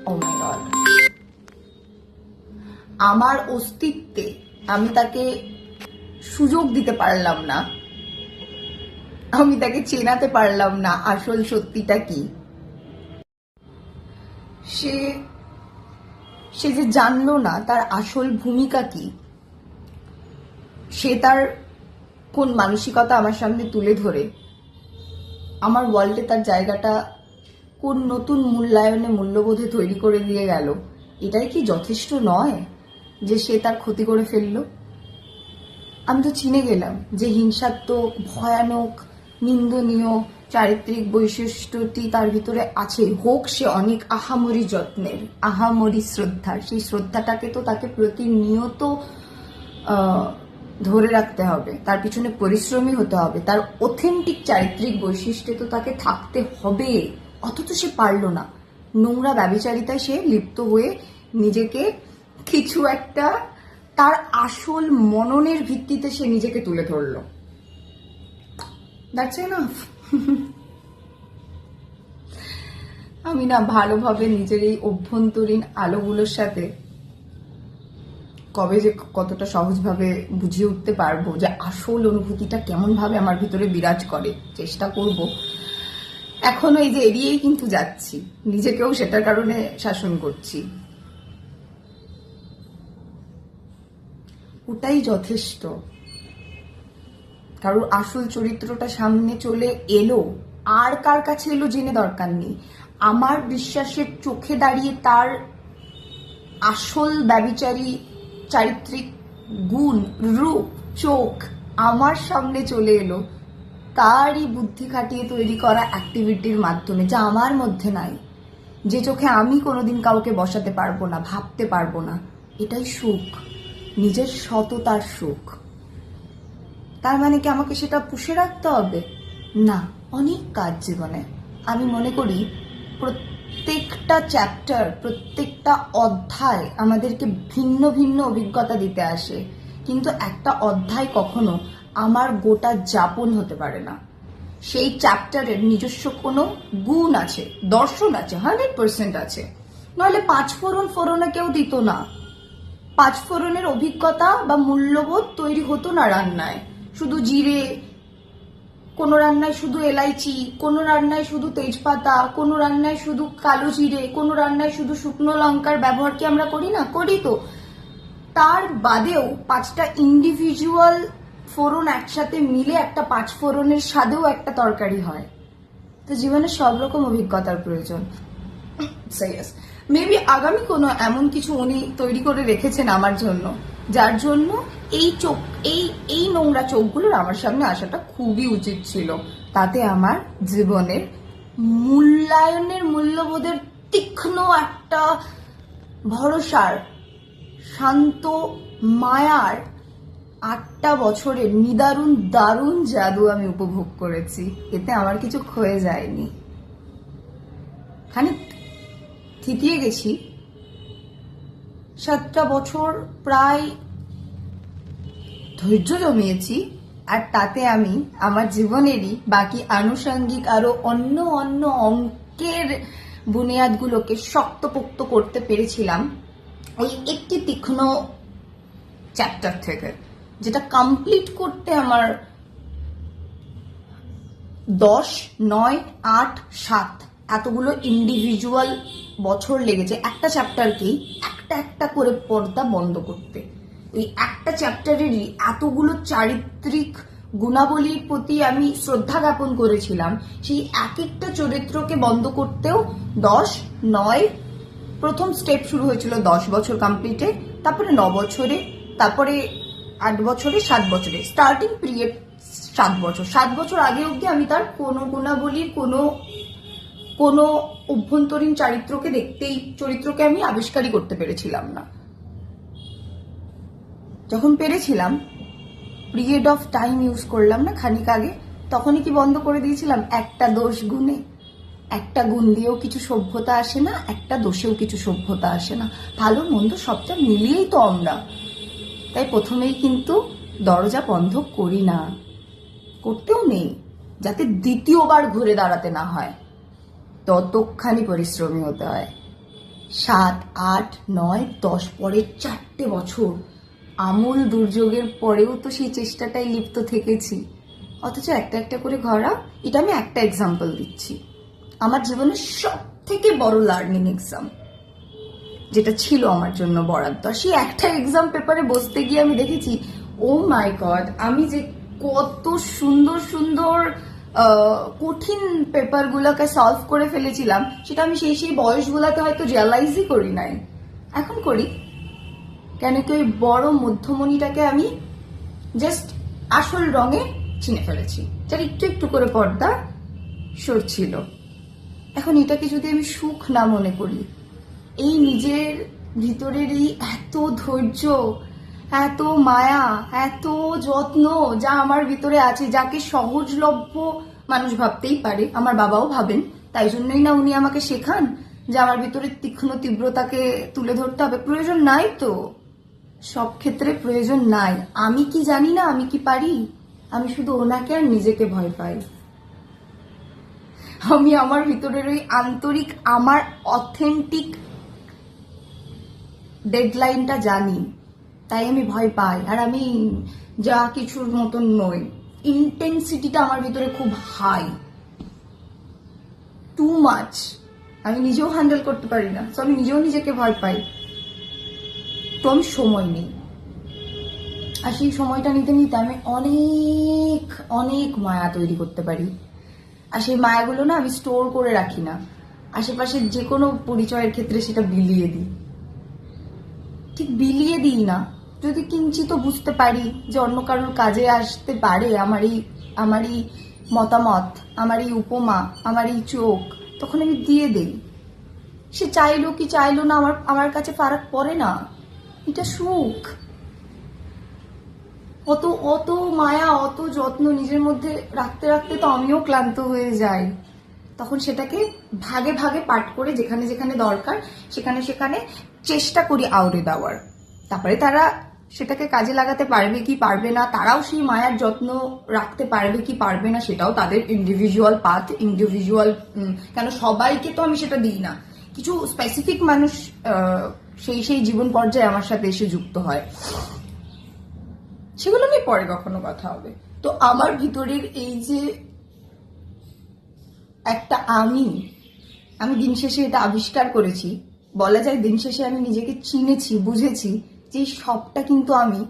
ও মাই গড, আমার অস্তিত্বে আমি তাকে সুযোগ দিতে পারলাম না, আমি তাকে চেনাতে পারলাম না আসল সত্যিটা কি। সে যে জানলো না তার আসল ভূমিকা কি, সে তার কোন মানসিকতা আমার সামনে তুলে ধরে আমার ওয়ার্ল্ডে তার জায়গাটা কোন নতুন মূল্যায়নে, মূল্যবোধে তৈরি করে দিয়ে গেল, এটাই কি যথেষ্ট নয় যে সে তার ক্ষতি করে ফেললো? আমি তো চিনে গেলাম যে হিংসাত্মক, ভয়ানক, নিন্দনীয় চারিত্রিক বৈশিষ্ট্যটি তার ভিতরে আছে, হোক সে অনেক আহামরি যত্নের, আহামরি শ্রদ্ধার, সেই শ্রদ্ধাটাকে তো তাকে প্রতিনিয়ত ধরে রাখতে হবে, তার পিছনে পরিশ্রমী হতে হবে, তার অথেন্টিক চারিত্রিক বৈশিষ্ট্যে তো তাকে থাকতে হবে। অথচ সে পারল না, নোংরা ব্যভিচারিতায় সে লিপ্ত হয়ে নিজেকে কিছু একটা তার আসল মননের ভিত্তিতে সে নিজেকে তুলে ধরল। That's enough. আমি না ভালোভাবে নিজের এই অভ্যন্তরীণ আলোগুলোর সাথে কবে যে কতটা সহজভাবে বুঝিয়ে উঠতে পারবো যে আসল অনুভূতিটা কেমন ভাবে আমার ভিতরে বিরাজ করে, চেষ্টা করব। এখনো এই যে এড়িয়েই কিন্তু যাচ্ছি, নিজেকেও সেটার কারণে শাসন করছি। ওটাই যথেষ্ট। কারোর আসল চরিত্রটা সামনে চলে এলো, আর কার কাছে এলো জেনে দরকার নেই, আমার বিশ্বাসের চোখে দাঁড়িয়ে তার আসল ব্যভিচারী চারিত্রিক গুণ, রূপ, চোখ আমার সামনে চলে এলো, তারই বুদ্ধি খাটিয়ে তৈরি করা অ্যাক্টিভিটির মাধ্যমে, যা আমার মধ্যে নাই, যে চোখে আমি কোনোদিন কাউকে বসাতে পারবো না, ভাবতে পারবো না। এটাই সুখ, নিজের সততার সুখ। তার মানে কি আমাকে সেটা পুষে রাখতে হবে? না, অনেক কাজ জীবনে। আমি মনে করি প্রত্যেকটা চ্যাপ্টার, প্রত্যেকটা অধ্যায় আমাদেরকে ভিন্ন ভিন্ন অভিজ্ঞতা দিতে আসে, কিন্তু একটা অধ্যায় কখনো আমার গোটা যাপন হতে পারে না। সেই চ্যাপ্টারের নিজস্ব কোনো গুণ আছে, দর্শন আছে, 100% আছে। নাহলে 5 ফোড়নে কেউ দিত না, 5 ফোড়নের অভিজ্ঞতা বা মূল্যবোধ তৈরি হতো না রান্নায়। শুধু জিরে, কোনো রান্নায় শুধু এলাইচি, কোনো রান্নায় শুধু তেজপাতা, কোনো রান্নায় শুধু কালো জিরে, কোনো রান্নায় শুধু শুকনো লঙ্কার ব্যবহার কি আমরা করি না? করি তো। তার বাদেও 5টা ইন্ডিভিজুয়াল ফোড়ন একসাথে মিলে একটা 5 ফোড়নের স্বাদেও একটা তরকারি হয়। তো তো জীবনে সব রকম অভিজ্ঞতার প্রয়োজন। মেবি আগামী কোনো এমন কিছু উনি তৈরি করে রেখেছেন আমার জন্য, যার জন্য এই চোখ এই নোংরা চোখগুলোর আমার সামনে আসাটা খুবই উচিত ছিল। তাতে আমার জীবনের মূল্যায়নের, মূল্যবোধের তীক্ষ্ণ একটা ভরসার, শান্ত মায়ার 8টা বছরের নিদারুণ দারুণ জাদু আমি উপভোগ করেছি। এতে আমার কিছু ক্ষয়ে যায়নি, খানিক থিতিয়ে গেছি। 7টা বছর প্রায় ধৈর্য জমিয়েছি, আর তাতে আমি আমার জীবনেরই বাকি আনুষঙ্গিক আরো অন্য অন্য অঙ্কের বুনিয়াদগুলোকে শক্তপোক্ত করতে পেরেছিলাম ওই একটি তীক্ষ্ণ চ্যাপ্টার থেকে, যেটা কমপ্লিট করতে আমার 10, 9, 8, 7 এতগুলো ইন্ডিভিজুয়াল বছর লেগেছে একটা চ্যাপ্টারকেই একটা একটা করে পর্দা বন্ধ করতে। ওই একটা চ্যাপ্টারেরই এতগুলো চারিত্রিক গুণাবলীর প্রতি আমি শ্রদ্ধা জ্ঞাপন করেছিলাম, সেই এক একটা চরিত্রকে বন্ধ করতেও 10, 9 প্রথম স্টেপ শুরু হয়েছিল 10 বছর কমপ্লিটে, তারপরে 9 বছরে, তারপরে 8 বছরে, 7 বছরে, স্টার্টিং পিরিয়ড 7 বছর। 7 বছর আগে অব্দি আমি তার কোনো গুণাবলীর কোনো অভ্যন্তরীণ চরিত্রকে আমি আবিষ্কারই করতে পেরেছিলাম না। যখন পেরেছিলাম, পিরিয়ড অফ টাইম ইউজ করলাম না খানিক আগে, তখনই কি বন্ধ করে দিয়েছিলাম একটা দোষ গুণে? একটা গুণ দিয়েও কিছু সভ্যতা আসে না, একটা দোষেও কিছু সভ্যতা আসে না। ভালো মন্দ সবটা মিলিয়েই তো আমরা। তাই প্রথমেই কিন্তু দরজা বন্ধ করি না, করতেও নেই, যাতে দ্বিতীয়বার ঘুরে দাঁড়াতে না হয়। ততখানি পরিশ্রমী হতে হয়। 7, 8, 9, 10 পরের 4টে বছর আমূল দুর্যোগের পরেও তো সেই চেষ্টাটাই লিপ্ত থেকেছি, অথচ একটা একটা করে ঘোরা। এটা আমি একটা এক্সাম্পল দিচ্ছি, আমার জীবনের সব থেকে বড় লার্নিং এক্সাম যেটা ছিল আমার জন্য বরাদ্দ। সেই একটা এক্সাম পেপারে বসতে গিয়ে আমি দেখেছি, ও মাই গড, আমি যে কত সুন্দর সুন্দর কঠিন পেপারগুলোকে সলভ করে ফেলেছিলাম, সেটা আমি সেই বয়সগুলোতে হয়তো রিয়ালাইজই করি নাই। এখন করি, কেন কি ওই বড় মধ্যমণিটাকে আমি জাস্ট আসল রঙে চিনে ফেলেছি, যার একটু একটু করে পর্দা সরছিল। এখন এটাকে যদি আমি সুখ না মনে করি, এই নিজের ভিতরের এই এত ধৈর্য, এত মায়া, এত যত্ন যা আমার ভিতরে আছে, যাকে সহজলভ্য মানুষ ভাবতেই পারে, আমার বাবাও ভাবেন, তাই জন্যই না উনি আমাকে শেখান যে আমার ভিতরে তীক্ষ্ণ তীব্রতাকে তুলে ধরতে হবে। প্রয়োজন নাই তো, সব ক্ষেত্রে প্রয়োজন নাই। আমি কি জানি না, আমি কি পারি? আমি শুধু ওনাকে আর নিজেকে ভয় পাই। আমি আমার ভিতরের ওই আন্তরিক, আমার অথেন্টিক ডেডলাইনটা জানি, তাই আমি ভয় পাই। আর আমি যা কিছুর মতন নই, ইন্টেন্সিটিটা আমার ভিতরে খুব হাই, টু মাচ। আমি নিজেও হ্যান্ডেল করতে পারি না, তো আমি নিজেও নিজেকে ভয় পাই। তো আমি সময় নেই, আর সেই সময়টা নিতে নিতে আমি অনেক অনেক মায়া তৈরি করতে পারি। আর সেই মায়াগুলো না আমি স্টোর করে রাখি না, আশেপাশের যে কোনো পরিচয়ের ক্ষেত্রে সেটা বিলিয়ে দিই। ঠিক বিলিয়ে দিই না, যদি কিঞ্চিত বুঝতে পারি যে অন্য কারোর কাজে আসতে পারে আমার এই মতামত, আমার এই উপমা, আমার এই চোখ, তখন আমি দিয়ে দেই। সে চাইলো কি চাইলো না, আমার কাছে ফারাক পড়ে না। এটা সুখ। অত অত মায়া, অত যত্ন নিজের মধ্যে রাখতে রাখতে তো আমিও ক্লান্ত হয়ে যাই। তখন সেটাকে ভাগে ভাগে পাঠ করে যেখানে যেখানে দরকার সেখানে সেখানে চেষ্টা করি আউড়ে দেওয়ার। তারপরে তারা সেটাকে কাজে লাগাতে পারবে কি পারবে না, তারাও সেই মায়ার যত্ন রাখতে পারবে কি পারবে না, সেটাও তাদের ইন্ডিভিজুয়াল পাথ, ইন্ডিভিজুয়াল। কেন সবাইকে তো আমি সেটা দিই না, কিছু স্পেসিফিক মানুষ সেই জীবন পর্যায়ে আমার সাথে এসে যুক্ত হয়, সেগুলো নিয়ে পরে কখনো কথা হবে। তো আমার ভিতরের এই যে একটা আমি দিন শেষে এটা আবিষ্কার করেছি, বলা যায় দিন শেষে আমি নিজেকে চিনেছি, বুঝেছি যে সবটা কিন্তু আমি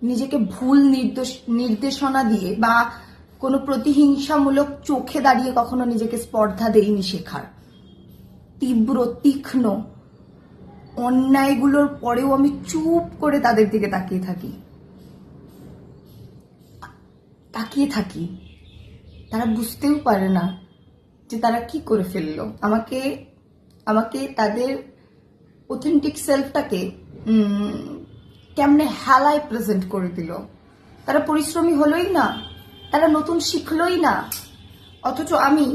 নিজেকে ভুল নির্দেশনা দিয়ে বা কোনো প্রতিহিংসামূলক চোখে দাঁড়িয়ে কখনো নিজেকে স্পর্ধা দেইনি শেখার। তীব্র তীক্ষ্ণ অন্যায়গুলোর পরেও আমি চুপ করে তাদের দিকে তাকিয়ে থাকি। তারা বুঝতেও পারে না যে তারা কি করে ফেললো। আমাকে তাদের অথেন্টিক সেলফটাকে কেমনে হেলায় প্রেজেন্ট করে দিল। তারা পরিশ্রমী হলোই না, তারা নতুন শিখলোই না, অথচ আমি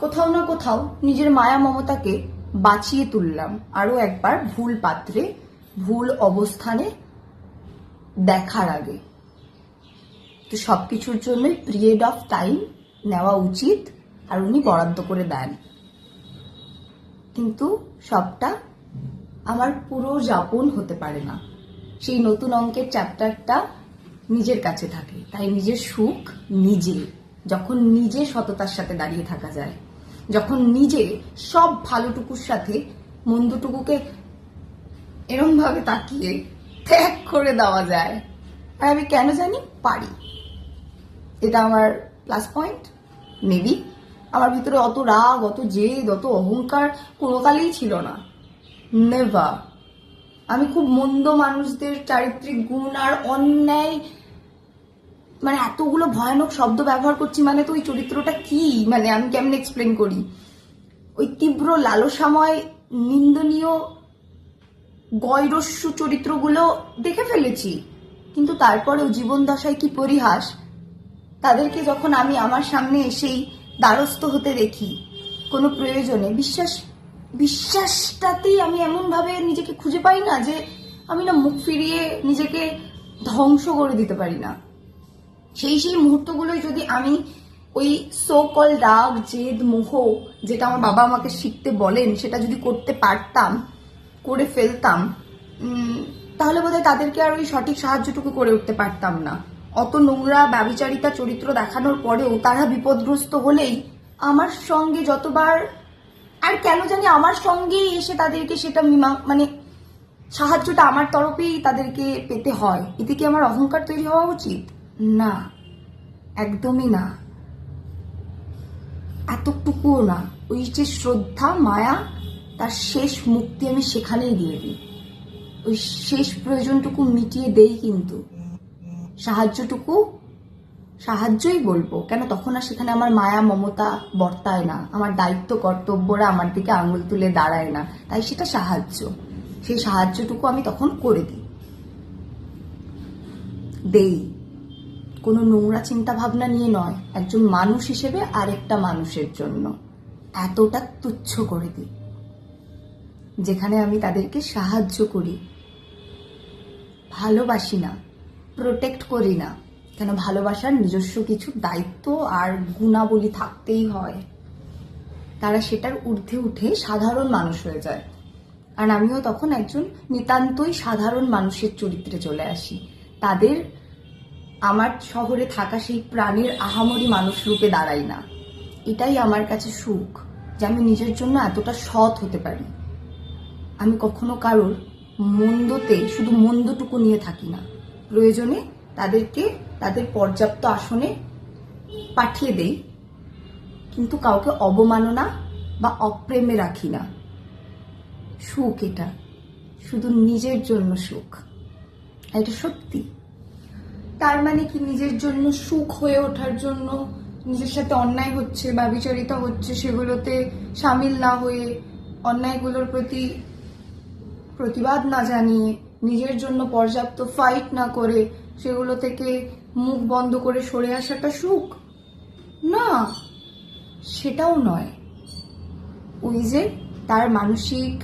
কোথাও না কোথাও নিজের মায়া মমতাকে বাঁচিয়ে তুললাম আরো একবার ভুল পাত্রে, ভুল অবস্থানে দেখার আগে। তো সবকিছুর জন্যই পিরিয়ড অফ টাইম নেওয়া উচিত, আর উনি বরাদ্দ করে দেন। কিন্তু সবটা আমার পুরো যাপন হতে পারে না। সেই নতুন অঙ্কের চ্যাপ্টারটা নিজের কাছে থাকে। তাই নিজের সুখ নিজে, যখন নিজে সততার সাথে দাঁড়িয়ে থাকা যায়, যখন নিজে সব ভালোটুকুর সাথে মন্দটুকুকে এরম ভাবে তাকিয়ে ত্যাগ করে দেওয়া যায়। আর আমি কেন জানি পারি, এটা আমার প্লাস পয়েন্ট। মেবি আমার ভিতরে অত রাগ, অত জেদ, অত অহংকার কোনো কালেই ছিল না, নেভার। আমি খুব মন্দ মানুষদের চারিত্রিক গুণ আর অন্যায়, মানে এতগুলো ভয়ানক শব্দ ব্যবহার করছি, মানে তো ওই চরিত্রটা কি, মানে আমি কেমন এক্সপ্লেন করি। ওই তীব্র লালসাময় নিন্দনীয় গয়রস্যু চরিত্রগুলো দেখে ফেলেছি, কিন্তু তারপরেও জীবন দশায় কি পরিহাস। তাদেরকে যখন আমি আমার সামনে এসেই দ্বারস্থ হতে দেখি কোনো প্রয়োজনে, বিশ্বাসটাতেই আমি এমন ভাবে নিজেকে খুঁজে পাই না যে আমি না মুখ ফিরিয়ে নিজেকে ধ্বংস করে দিতে পারি না। সেই মুহূর্তগুলোই যদি আমি ওই সো কল রাগ, জেদ, মোহ, যেটা আমার বাবা আমাকে শিখতে বলেন, সেটা যদি করতে পারতাম, করে ফেলতাম, তাহলে বোধহয় তাদেরকে আর ওই সঠিক সাহায্যটুকু করে উঠতে পারতাম না। অত নোংরা ব্যভিচারিতা চরিত্র দেখানোর পরেও তারা বিপদগ্রস্ত হলেই আমার সঙ্গে যতবার, আর কেন জানি আমার সঙ্গেই এসে তাদেরকে সেটা মানে সাহায্যটা আমার তরফেই তাদেরকে পেতে হয়। এতে কি আমার অহংকার তৈরি হওয়া উচিত? না, একদমই না, এতটুকুও না। ওই যে শ্রদ্ধা, মায়া, তার শেষ মুক্তি আমি সেখানেই দিয়ে দিই। ওই শেষ প্রয়োজনটুকু মিটিয়ে দেই, কিন্তু সাহায্যই বলবো কেন, তখন আর সেখানে আমার মায়া মমতা বর্তায় না, আমার দায়িত্ব কর্তব্যরা আমার দিকে আঙুল তুলে দাঁড়ায় না, তাই সেটা সাহায্য। সেই সাহায্যটুকু আমি তখন করে দেই, কোনো নোংরা চিন্তা ভাবনা নিয়ে নয়, একজন মানুষ হিসেবে আরেকটা মানুষের জন্য এতটা তুচ্ছ করে দিই, যেখানে আমি তাদেরকে সাহায্য করি, ভালোবাসি না, প্রোটেক্ট করি না। কেন, ভালোবাসার নিজস্ব কিছু দায়িত্ব আর গুণাবলী থাকতেই হয়। তারা সেটার ঊর্ধ্বে উঠে সাধারণ মানুষ হয়ে যায়, আর আমিও তখন একজন নিতান্তই সাধারণ মানুষের চরিত্রে চলে আসি। তাদের আমার শহরে থাকা সেই প্রাণীর আহামরি মানুষ রূপে দাঁড়াই না। এটাই আমার কাছে সুখ, যে আমি নিজের জন্য এতটা সৎ হতে পারি। আমি কখনো কারোর মন্দতে শুধু মন্দটুকু নিয়ে থাকি না, প্রয়োজনে তাদেরকে তাদের পর্যাপ্ত আসনে পাঠিয়ে দেই, কিন্তু কাউকে অবমাননা বা অপ্রেমে রাখি না। সুখ এটা, শুধু নিজের জন্য সুখ, এটা সত্যি। তার মানে কি নিজের জন্য সুখ হয়ে ওঠার জন্য নিজের সাথে অন্যায় হচ্ছে বা বিচারিতা হচ্ছে সেগুলোতে সামিল না হয়ে, অন্যায়গুলোর প্রতি প্রতিবাদ না জানিয়ে, নিজের জন্য পর্যাপ্ত ফাইট না করে সেগুলো থেকে মুখ বন্ধ করে সরে আসাটা সুখ? না, সেটাও নয়। ওই যে তার মানসিক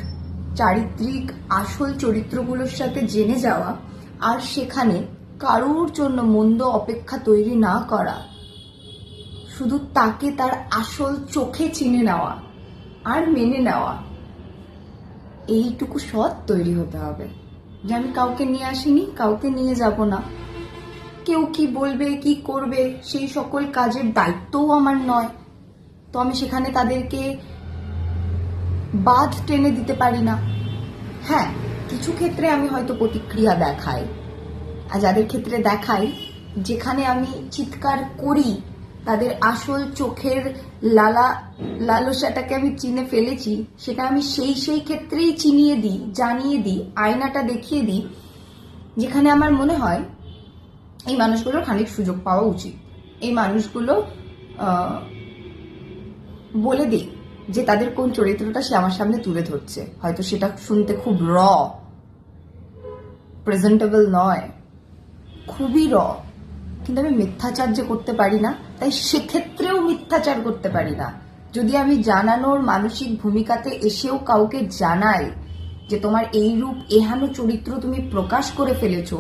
চারিত্রিক আসল চরিত্রগুলোর সাথে জেনে যাওয়া, আর সেখানে কারোর জন্য মন্দ অপেক্ষা তৈরি না করা, শুধু তাকে তার আসল চোখে চিনে নেওয়া আর মেনে নেওয়া, এইটুকু সৎ তৈরি হতে হবে যে আমি কাউকে নিয়ে আসিনি, কাউকে নিয়ে যাব না। কেউ কি বলবে, কি করবে, সেই সকল কাজের দায়িত্বও আমার নয়, তো আমি সেখানে তাদেরকে বাদ টেনে দিতে পারি না। হ্যাঁ, কিছু ক্ষেত্রে আমি হয়তো প্রতিক্রিয়া দেখাই, আর যাদের ক্ষেত্রে দেখাই যেখানে আমি চিৎকার করি, তাদের আসল চোখের লালসাটাকে আমি চিনে ফেলেছি, সেটা আমি সেই ক্ষেত্রেই চিনিয়ে দিই, জানিয়ে দিই, আয়নাটা দেখিয়ে দিই, যেখানে আমার মনে হয় এই মানুষগুলোর খানিক সুযোগ পাওয়া উচিত। এই মানুষগুলো বলে দিই যে তাদের কোন চরিত্রটা সে আমার সামনে তুলে ধরছে। হয়তো সেটা শুনতে খুব প্রেজেন্টেবল নয়, খুবই কিন্তু আমি মিথ্যাচার যে করতে পারি না, তাই সেক্ষেত্রেও মিথ্যাচার করতে পারি না। যদি আমি জানানোর মানসিক ভূমিকাতে এসেও কাউকে জানাই যে তোমার এই রূপ এহানো চরিত্র তুমি প্রকাশ করে ফেলেছো,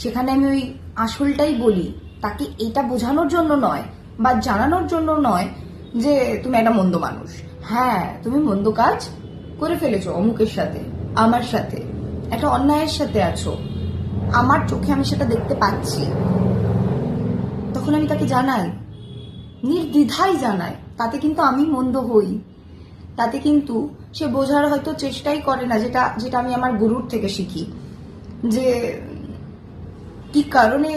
সেখানে আমি ওই আসলটাই বলি, তাকে এটা বোঝানোর জন্য নয় বা জানানোর জন্য নয় যে তুমি একটা মন্দ মানুষ। হ্যাঁ, তুমি মন্দ কাজ করে ফেলেছো, অমুকের সাথে, আমার সাথে, একটা অন্যায়ের সাথে আছো, আমার চোখে আমি সেটা দেখতে পাচ্ছি। তখন আমি তাকে জানাই, নির্দ্বিধায় জানাই। তাতে কিন্তু আমি মন্দ হই, তাতে কিন্তু সে বোঝার হয়তো চেষ্টাই করে না, যেটা আমি আমার গুরুর থেকে শিখি, যে কি কারণে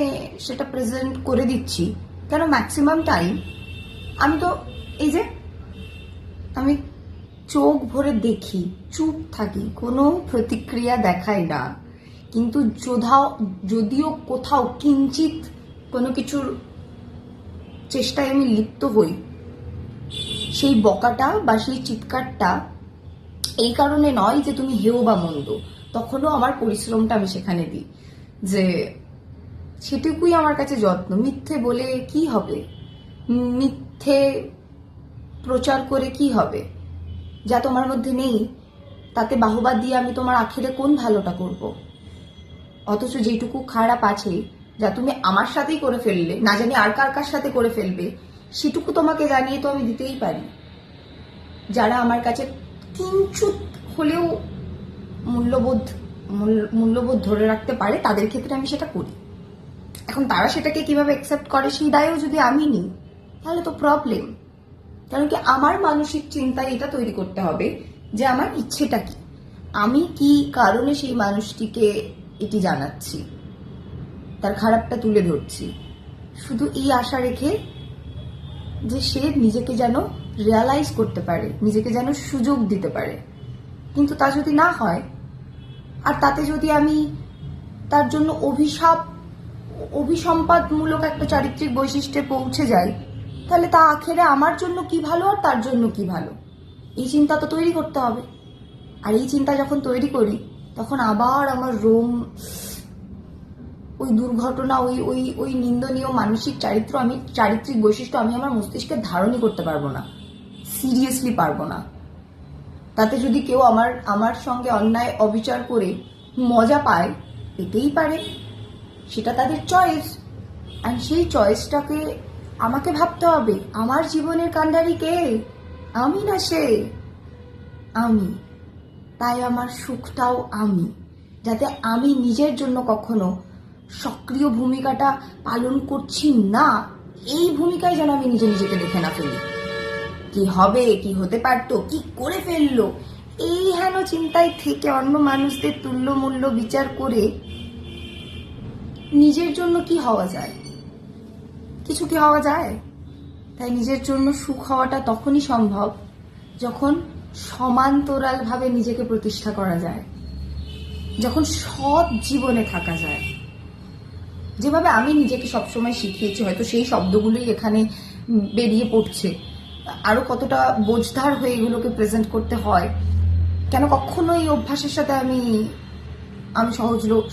সেটা প্রেজেন্ট করে দিচ্ছি। কেন ম্যাক্সিমাম টাইম আমি তো এই যে আমি চোখ ভরে দেখি, চুপ থাকি, কোনো প্রতিক্রিয়া দেখাই না, কিন্তু যদিও কোথাও কিঞ্চিত কোনো কিছুর চেষ্টায় আমি লিপ্ত হই, সেই বকাটা বা সেই চিৎকারটা এই কারণে নয় যে তুমি হেও বা মন্দ, তখনও আমার পরিশ্রমটা আমি সেখানে দিই, যে সেটুকুই আমার কাছে যত্ন। মিথ্যে বলে কি হবে, মিথ্যে প্রচার করে কি হবে, যা তোমার মধ্যে নেই তাতে বাহবা দিয়ে আমি তোমার আখেরে কোন ভালোটা করব। অথচ যেটুকু খারাপ আছে, যা তুমি আমার সাথেই করে ফেললে, না জানি আর কার সাথে করে ফেলবে, সেটুকু তোমাকে জানিয়ে তো আমি দিতেই পারি। যারা আমার কাছে কিঞ্চুত হলেও মূল্যবোধ ধরে রাখতে পারে, তাদের ক্ষেত্রে আমি সেটা করি। এখন তারা সেটাকে কিভাবে অ্যাকসেপ্ট করে সেই দায়ও যদি আমি নিই, তাহলে তো প্রবলেম। কারণ কি, আমার মানসিক চিন্তায় এটা তৈরি করতে হবে যে আমার ইচ্ছেটা কি, আমি কি কারণে সেই মানুষটিকে এটি জানাচ্ছি, তার খারাপটা তুলে ধরছি, শুধু এই আশা রেখে যে সে নিজেকে যেন রিয়ালাইজ করতে পারে, নিজেকে যেন সুযোগ দিতে পারে। কিন্তু তা যদি না হয়, আর তাতে যদি আমি তার জন্য অভিসম্পাদমূলক একটা চারিত্রিক বৈশিষ্ট্যে পৌঁছে যাই, তাহলে তা আখেরে আমার জন্য কি ভালো আর তার জন্য কি ভালো, এই চিন্তা তো তৈরি করতে হবে। আর এই চিন্তা যখন তৈরি করি, তখন আবার আমার ওই দুর্ঘটনা, ওই নিন্দনীয় মানসিক চারিত্রিক বৈশিষ্ট্য আমি আমার মস্তিষ্কে ধারণই করতে পারবো না, সিরিয়াসলি পারবো না। তাতে যদি কেউ আমার সঙ্গে অন্যায় অবিচার করে মজা পায়, পেতেই পারে, সেটা তাদের চয়েস। আর সেই চয়েসটাকে আমাকে ভাবতে হবে, আমার জীবনের কাণ্ডারি কে, আমি না সে, আমি। তাই আমার সুখটাও আমি, যাতে আমি নিজের জন্য কখনো সক্রিয় ভূমিকাটা পালন করছি না, এই ভূমিকায় যেন আমি নিজেকে দেখে না ফেলি। কি হবে, কি হতে পারতো, কি করে ফেললো, এই হেন চিন্তায় থেকে অন্য মানুষদের তুল্যমূল্য বিচার করে নিজের জন্য কি হওয়া যায়, কিছু কি হওয়া যায়? তাই নিজের জন্য সুখ হওয়াটা তখনই সম্ভব যখন সমান্তরালভাবে নিজেকে প্রতিষ্ঠা করা যায়, যখন সৎ জীবনে থাকা যায়। যেভাবে আমি নিজেকে সবসময় শিখিয়েছি, হয়তো সেই শব্দগুলোই এখানে বেরিয়ে পড়ছে, আরো কতটা বোঝদার হয়ে এগুলোকে প্রেজেন্ট করতে হয়। কেন কখনো এই অভ্যাসের সাথে আমি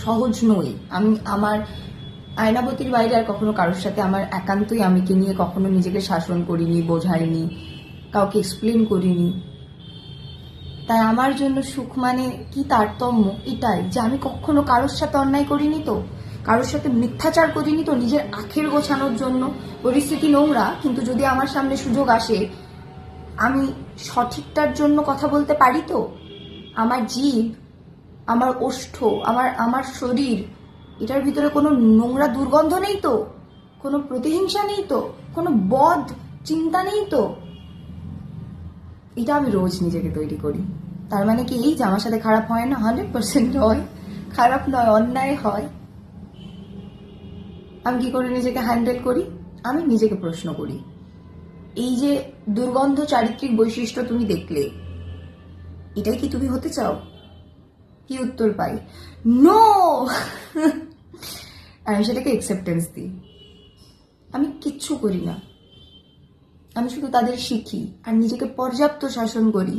সহজ নই। আমি আমার আয়নাবতীর বাইরে আর কখনো কারোর সাথে আমার একান্তই আমিকে নিয়ে কখনো নিজেকে শাসন করিনি, বোঝাইনি, কাউকে এক্সপ্লেন করিনি। তাই আমার জন্য সুখ মানে কি তারতম্য এটাই, যে আমি কখনো কারোর সাথে অন্যায় করিনি তো, কারোর সাথে মিথ্যাচার করিনি তো, নিজের আখের গোছানোর জন্য। পরিস্থিতি নোংরা, কিন্তু যদি আমার সামনে সুযোগ আসে, আমি সঠিকটার জন্য কথা বলতে পারি তো। আমার জিভ, আমার ওষ্ঠ, আমার শরীর, এটার ভিতরে কোনো নোংরা দুর্গন্ধ নেই তো, কোনো প্রতিহিংসা নেই তো, কোনো বদ চিন্তা নেই তো। এটা আমি রোজ নিজেকে তৈরি করি। তার মানে কি এই যে আমার সাথে খারাপ হয় না? 100% হয়, খারাপ নয়, অন্যায় হয়। আমি কি করে নিজেকে হ্যান্ডেল করি? আমি নিজেকে প্রশ্ন করি, এই যে দুর্গন্ধ চারিত্রিক বৈশিষ্ট্য তুমি দেখলে, এটাই কি তুমি হতে চাও? কি উত্তর পাই? নো। আমি সেটাকে অ্যাকসেপ্টেন্স দিই। আমি কিচ্ছু করি না, আমি শুধু তাদের শিখি আর নিজেকে পর্যাপ্ত শাসন করি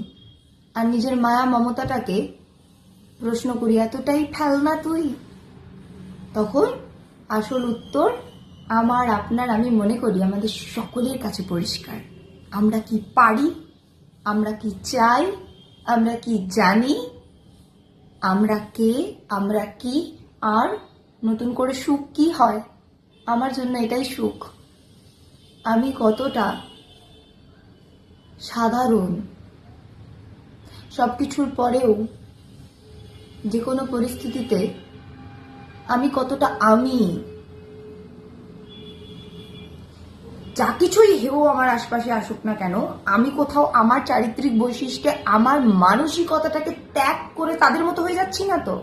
আর নিজের মায়া মমতাটাকে প্রশ্ন করি, এতটাই ফেলনা তুই? তখন আসল উত্তর আমার, আপনার, আমি মনে করি আমাদের সকলের কাছে পরিষ্কার। আমরা কি পারি, আমরা কি চাই, আমরা কি জানি, আমরা কে, আমরা কি, আর নতুন করে সুখ কি হয়। আমার জন্য এটাই সুখ। আমি কতটা সাধারণ, সবকিছুর পরেও যে কোনো পরিস্থিতিতে আমি কতটা আমি, যা কিছুই হেও আমার আশপাশে আসুক না কেন, আমি কোথাও আমার চারিত্রিক বৈশিষ্ট্যে আমার মানসিকতাটাকে ত্যাগ করে তাদের মতো হয়ে যাচ্ছি না তো?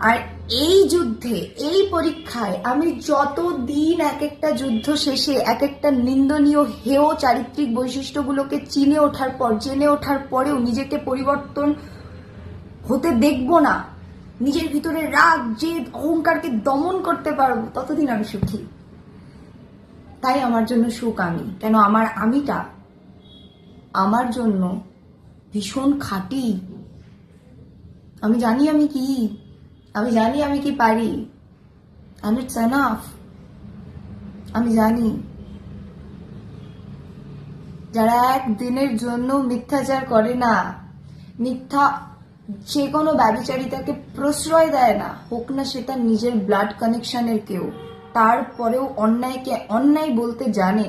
আর এই যুদ্ধে, এই পরীক্ষায় আমি যতদিন এক একটা যুদ্ধ শেষে এক একটা নিন্দনীয় হেয় চারিত্রিক বৈশিষ্ট্যগুলোকে চিনে ওঠার পর, জেনে ওঠার পরেও নিজেকে পরিবর্তন হতে দেখব না, নিজের ভিতরে রাগ, জেদ, অহংকারকে দমন করতে পারবো, ততদিন আমি সুখী। তাই আমার জন্য সুখ আমি। কেন? আমার আমিটা আমার জন্য ভীষণ খাঁটি। আমি জানি আমি কি, আমি জানি আমি কি পারি, and it's enough। আমি জানি যারা একদিনের জন্য মিথ্যাচার করে না, মিথ্যা যে কোনো ব্যভিচারিতাকে প্রশ্রয় দেয় না, হোক না সেটা নিজের ব্লাড কানেকশনের কেউ, তারপরেও অন্যায়কে অন্যায় বলতে জানে,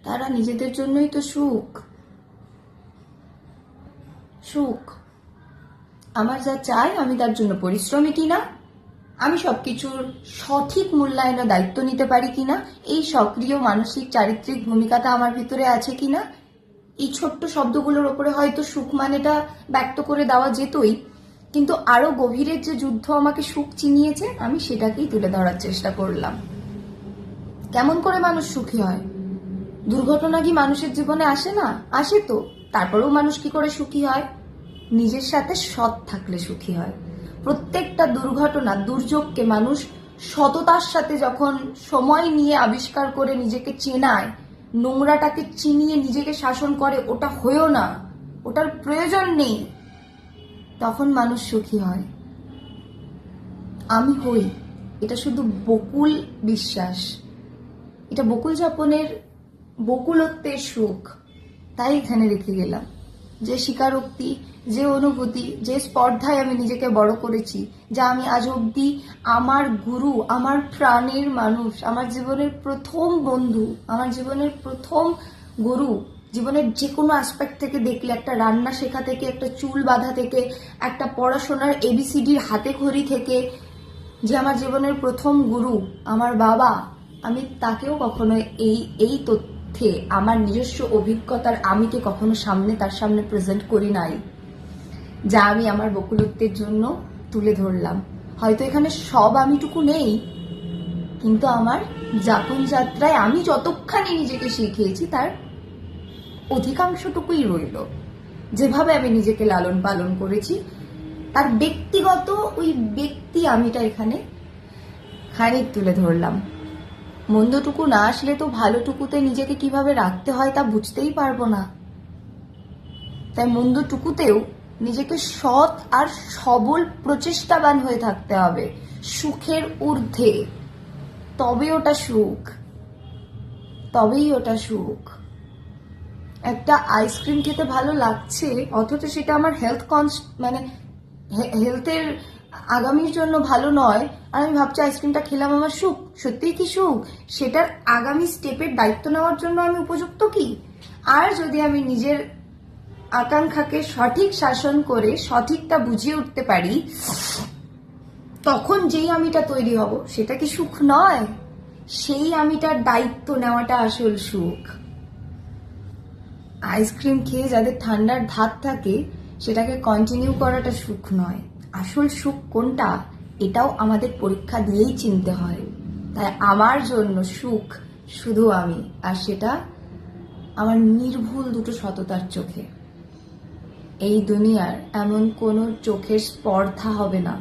তারা নিজেদের জন্যই তো সুখ। সুখ আমার যা চাই, আমি তার জন্য পরিশ্রমী কিনা, আমি সবকিছুর সঠিক মূল্যায়ন দায়িত্ব নিতে পারি কিনা, এই সক্রিয় মানসিক চারিত্রিক ভূমিকাটা আমার ভিতরে আছে কিনা, এই ছোট্ট শব্দগুলোর ওপরে হয়তো সুখ মানেটা ব্যক্ত করে দেওয়া যেতই, কিন্তু আরো গভীরের যে যুদ্ধ আমাকে সুখ চিনিয়েছে, আমি সেটাকেই তুলে ধরার চেষ্টা করলাম। কেমন করে মানুষ সুখী হয়? দুর্ঘটনা কি মানুষের জীবনে আসে না? আসে তো। তারপরেও মানুষ কি করে সুখী হয়? নিজের সাথে সৎ থাকলে সুখী হয়। প্রত্যেকটা দুর্ঘটনা, দুর্যোগকে মানুষ সততার সাথে যখন সময় নিয়ে আবিষ্কার করে নিজেকে চেনায়, নোংরাটাকে চিনিয়ে নিজেকে শাসন করে, ওটা হয়েও না, ওটার প্রয়োজন নেই, তখন মানুষ সুখী হয়। আমি হই, এটা শুধু বকুল বিশ্বাস, এটা বকুল যাপনের বকুলত্বের সুখ। তাই এখানে রেখে গেলাম। যে স্বীকারোক্তি, যে অনুভূতি, যে স্পর্ধায় আমি নিজেকে বড় করেছি, যা আমি আজ অব্দি আমার গুরু, আমার প্রাণের মানুষ, আমার জীবনের প্রথম বন্ধু, আমার জীবনের প্রথম গুরু, জীবনের যে কোনো অ্যাসপেক্ট থেকে দেখলে, একটা রান্না শেখা থেকে, একটা চুল বাঁধা থেকে, একটা পড়াশোনার এবিসিডির হাতে খড়ি থেকে, যে আমার জীবনের প্রথম গুরু, আমার বাবা, আমি তাকেও কখনো এই তথ্যে আমার নিজস্ব অভিজ্ঞতার আমিকে কখনো তার সামনে প্রেজেন্ট করি নাই, যা আমি আমার বকুলত্বের জন্য তুলে ধরলাম। হয়তো এখানে সব আমিটুকু নেই, কিন্তু আমার যাপন যাত্রায় আমি যতখানি নিজেকে শিখিয়েছি তার অধিকাংশটুকুই রইল। যেভাবে আমি নিজেকে লালন পালন করেছি, তার ব্যক্তিগত ওই ব্যক্তি আমিটা এখানে খানিক তুলে ধরলাম। মন্দটুকু না আসলে তো ভালোটুকুতে নিজেকে কিভাবে রাখতে হয় তা বুঝতেই পারবো না। তাই মন্দটুকুতেও নিজেকে সৎ আর সবল প্রচেষ্টাবান হয়ে থাকতে হবে, সুখের ঊর্ধ্বে। তবে ওটা সুখ, তবেই ওটা সুখ। একটা আইসক্রিম খেতে ভালো লাগছে, অথচ সেটা আমার হেলথের আগামীর জন্য ভালো নয়, আর আমি ভাবছি আইসক্রিমটা খেলাম আমার সুখ। সত্যিই কি সুখ? সেটার আগামী স্টেপের দায়িত্ব নেওয়ার জন্য আমি উপযুক্ত কি? আর যদি আমি নিজের আকাঙ্ক্ষাকে সঠিক শাসন করে সঠিকটা বুঝিয়ে উঠতে পারি, তখন যেই আমিটা তৈরি হব, সেটা কি সুখ নয়? সেই আমিটার দায়িত্ব নেওয়াটা আসল সুখ। আইসক্রিম খেয়ে যাদের ঠান্ডার ধাত থাকে, সেটাকে কন্টিনিউ করাটা সুখ নয়। আসল সুখ কোনটা? এটাও আমাদের পরীক্ষা দিয়েই চিনতে হয়। তাই আমার জন্য সুখ শুধু আমি, আর সেটা আমার নির্ভুল দুটো সততার চোখে। এই দুনিয়ার এমন কোনো চোখের স্পর্ধা হবে না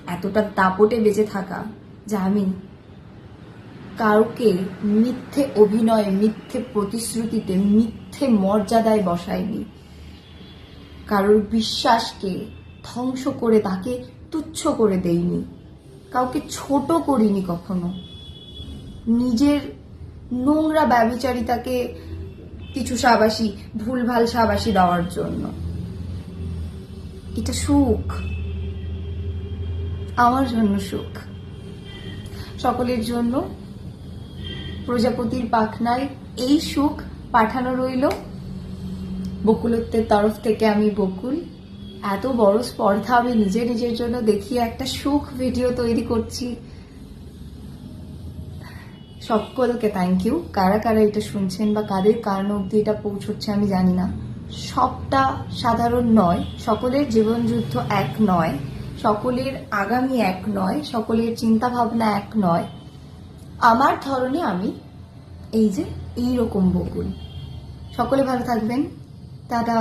এতটা দাপটে বেঁচে থাকা, যা আমি কাউকে মিথ্যে অভিনয়ে, মিথ্যে প্রতিশ্রুতিতে, মিথ্যে মর্যাদায় বসাইনি। কারোর বিশ্বাসকে ধ্বংস করে তাকে তুচ্ছ করে দেইনি, কাউকে ছোট করিনি কখনো, নিজের নোংরা ব্যভিচারিতাকে কিছু সাবাসী, ভুলভাল সাবাসী দেওয়ার জন্য। এটা সুখ, আমার জন্য সুখ, সকলের জন্য প্রজাপতির পাখনায় এই সুখ পাঠানো রইল। বকুলত্বের তরফ থেকে আমি বকুল। এত বড় স্পর্ধা আমি নিজের জন্য দেখিয়ে একটা সুখ ভিডিও তৈরি করছি। সকলকে থ্যাংক ইউ। কারা কারা এটা শুনছেন বা কাদের কারণ অবধি এটা পৌঁছচ্ছে আমি জানি না। সবটা সাধারণ নয়, সকলের জীবনযুদ্ধ এক নয়, সকলের আগামী এক নয়, সকলের চিন্তা ভাবনা এক নয়। আমার ধরনে আমি এই যে এইরকম বকুল। সকলে ভালো থাকবেন, টাটা।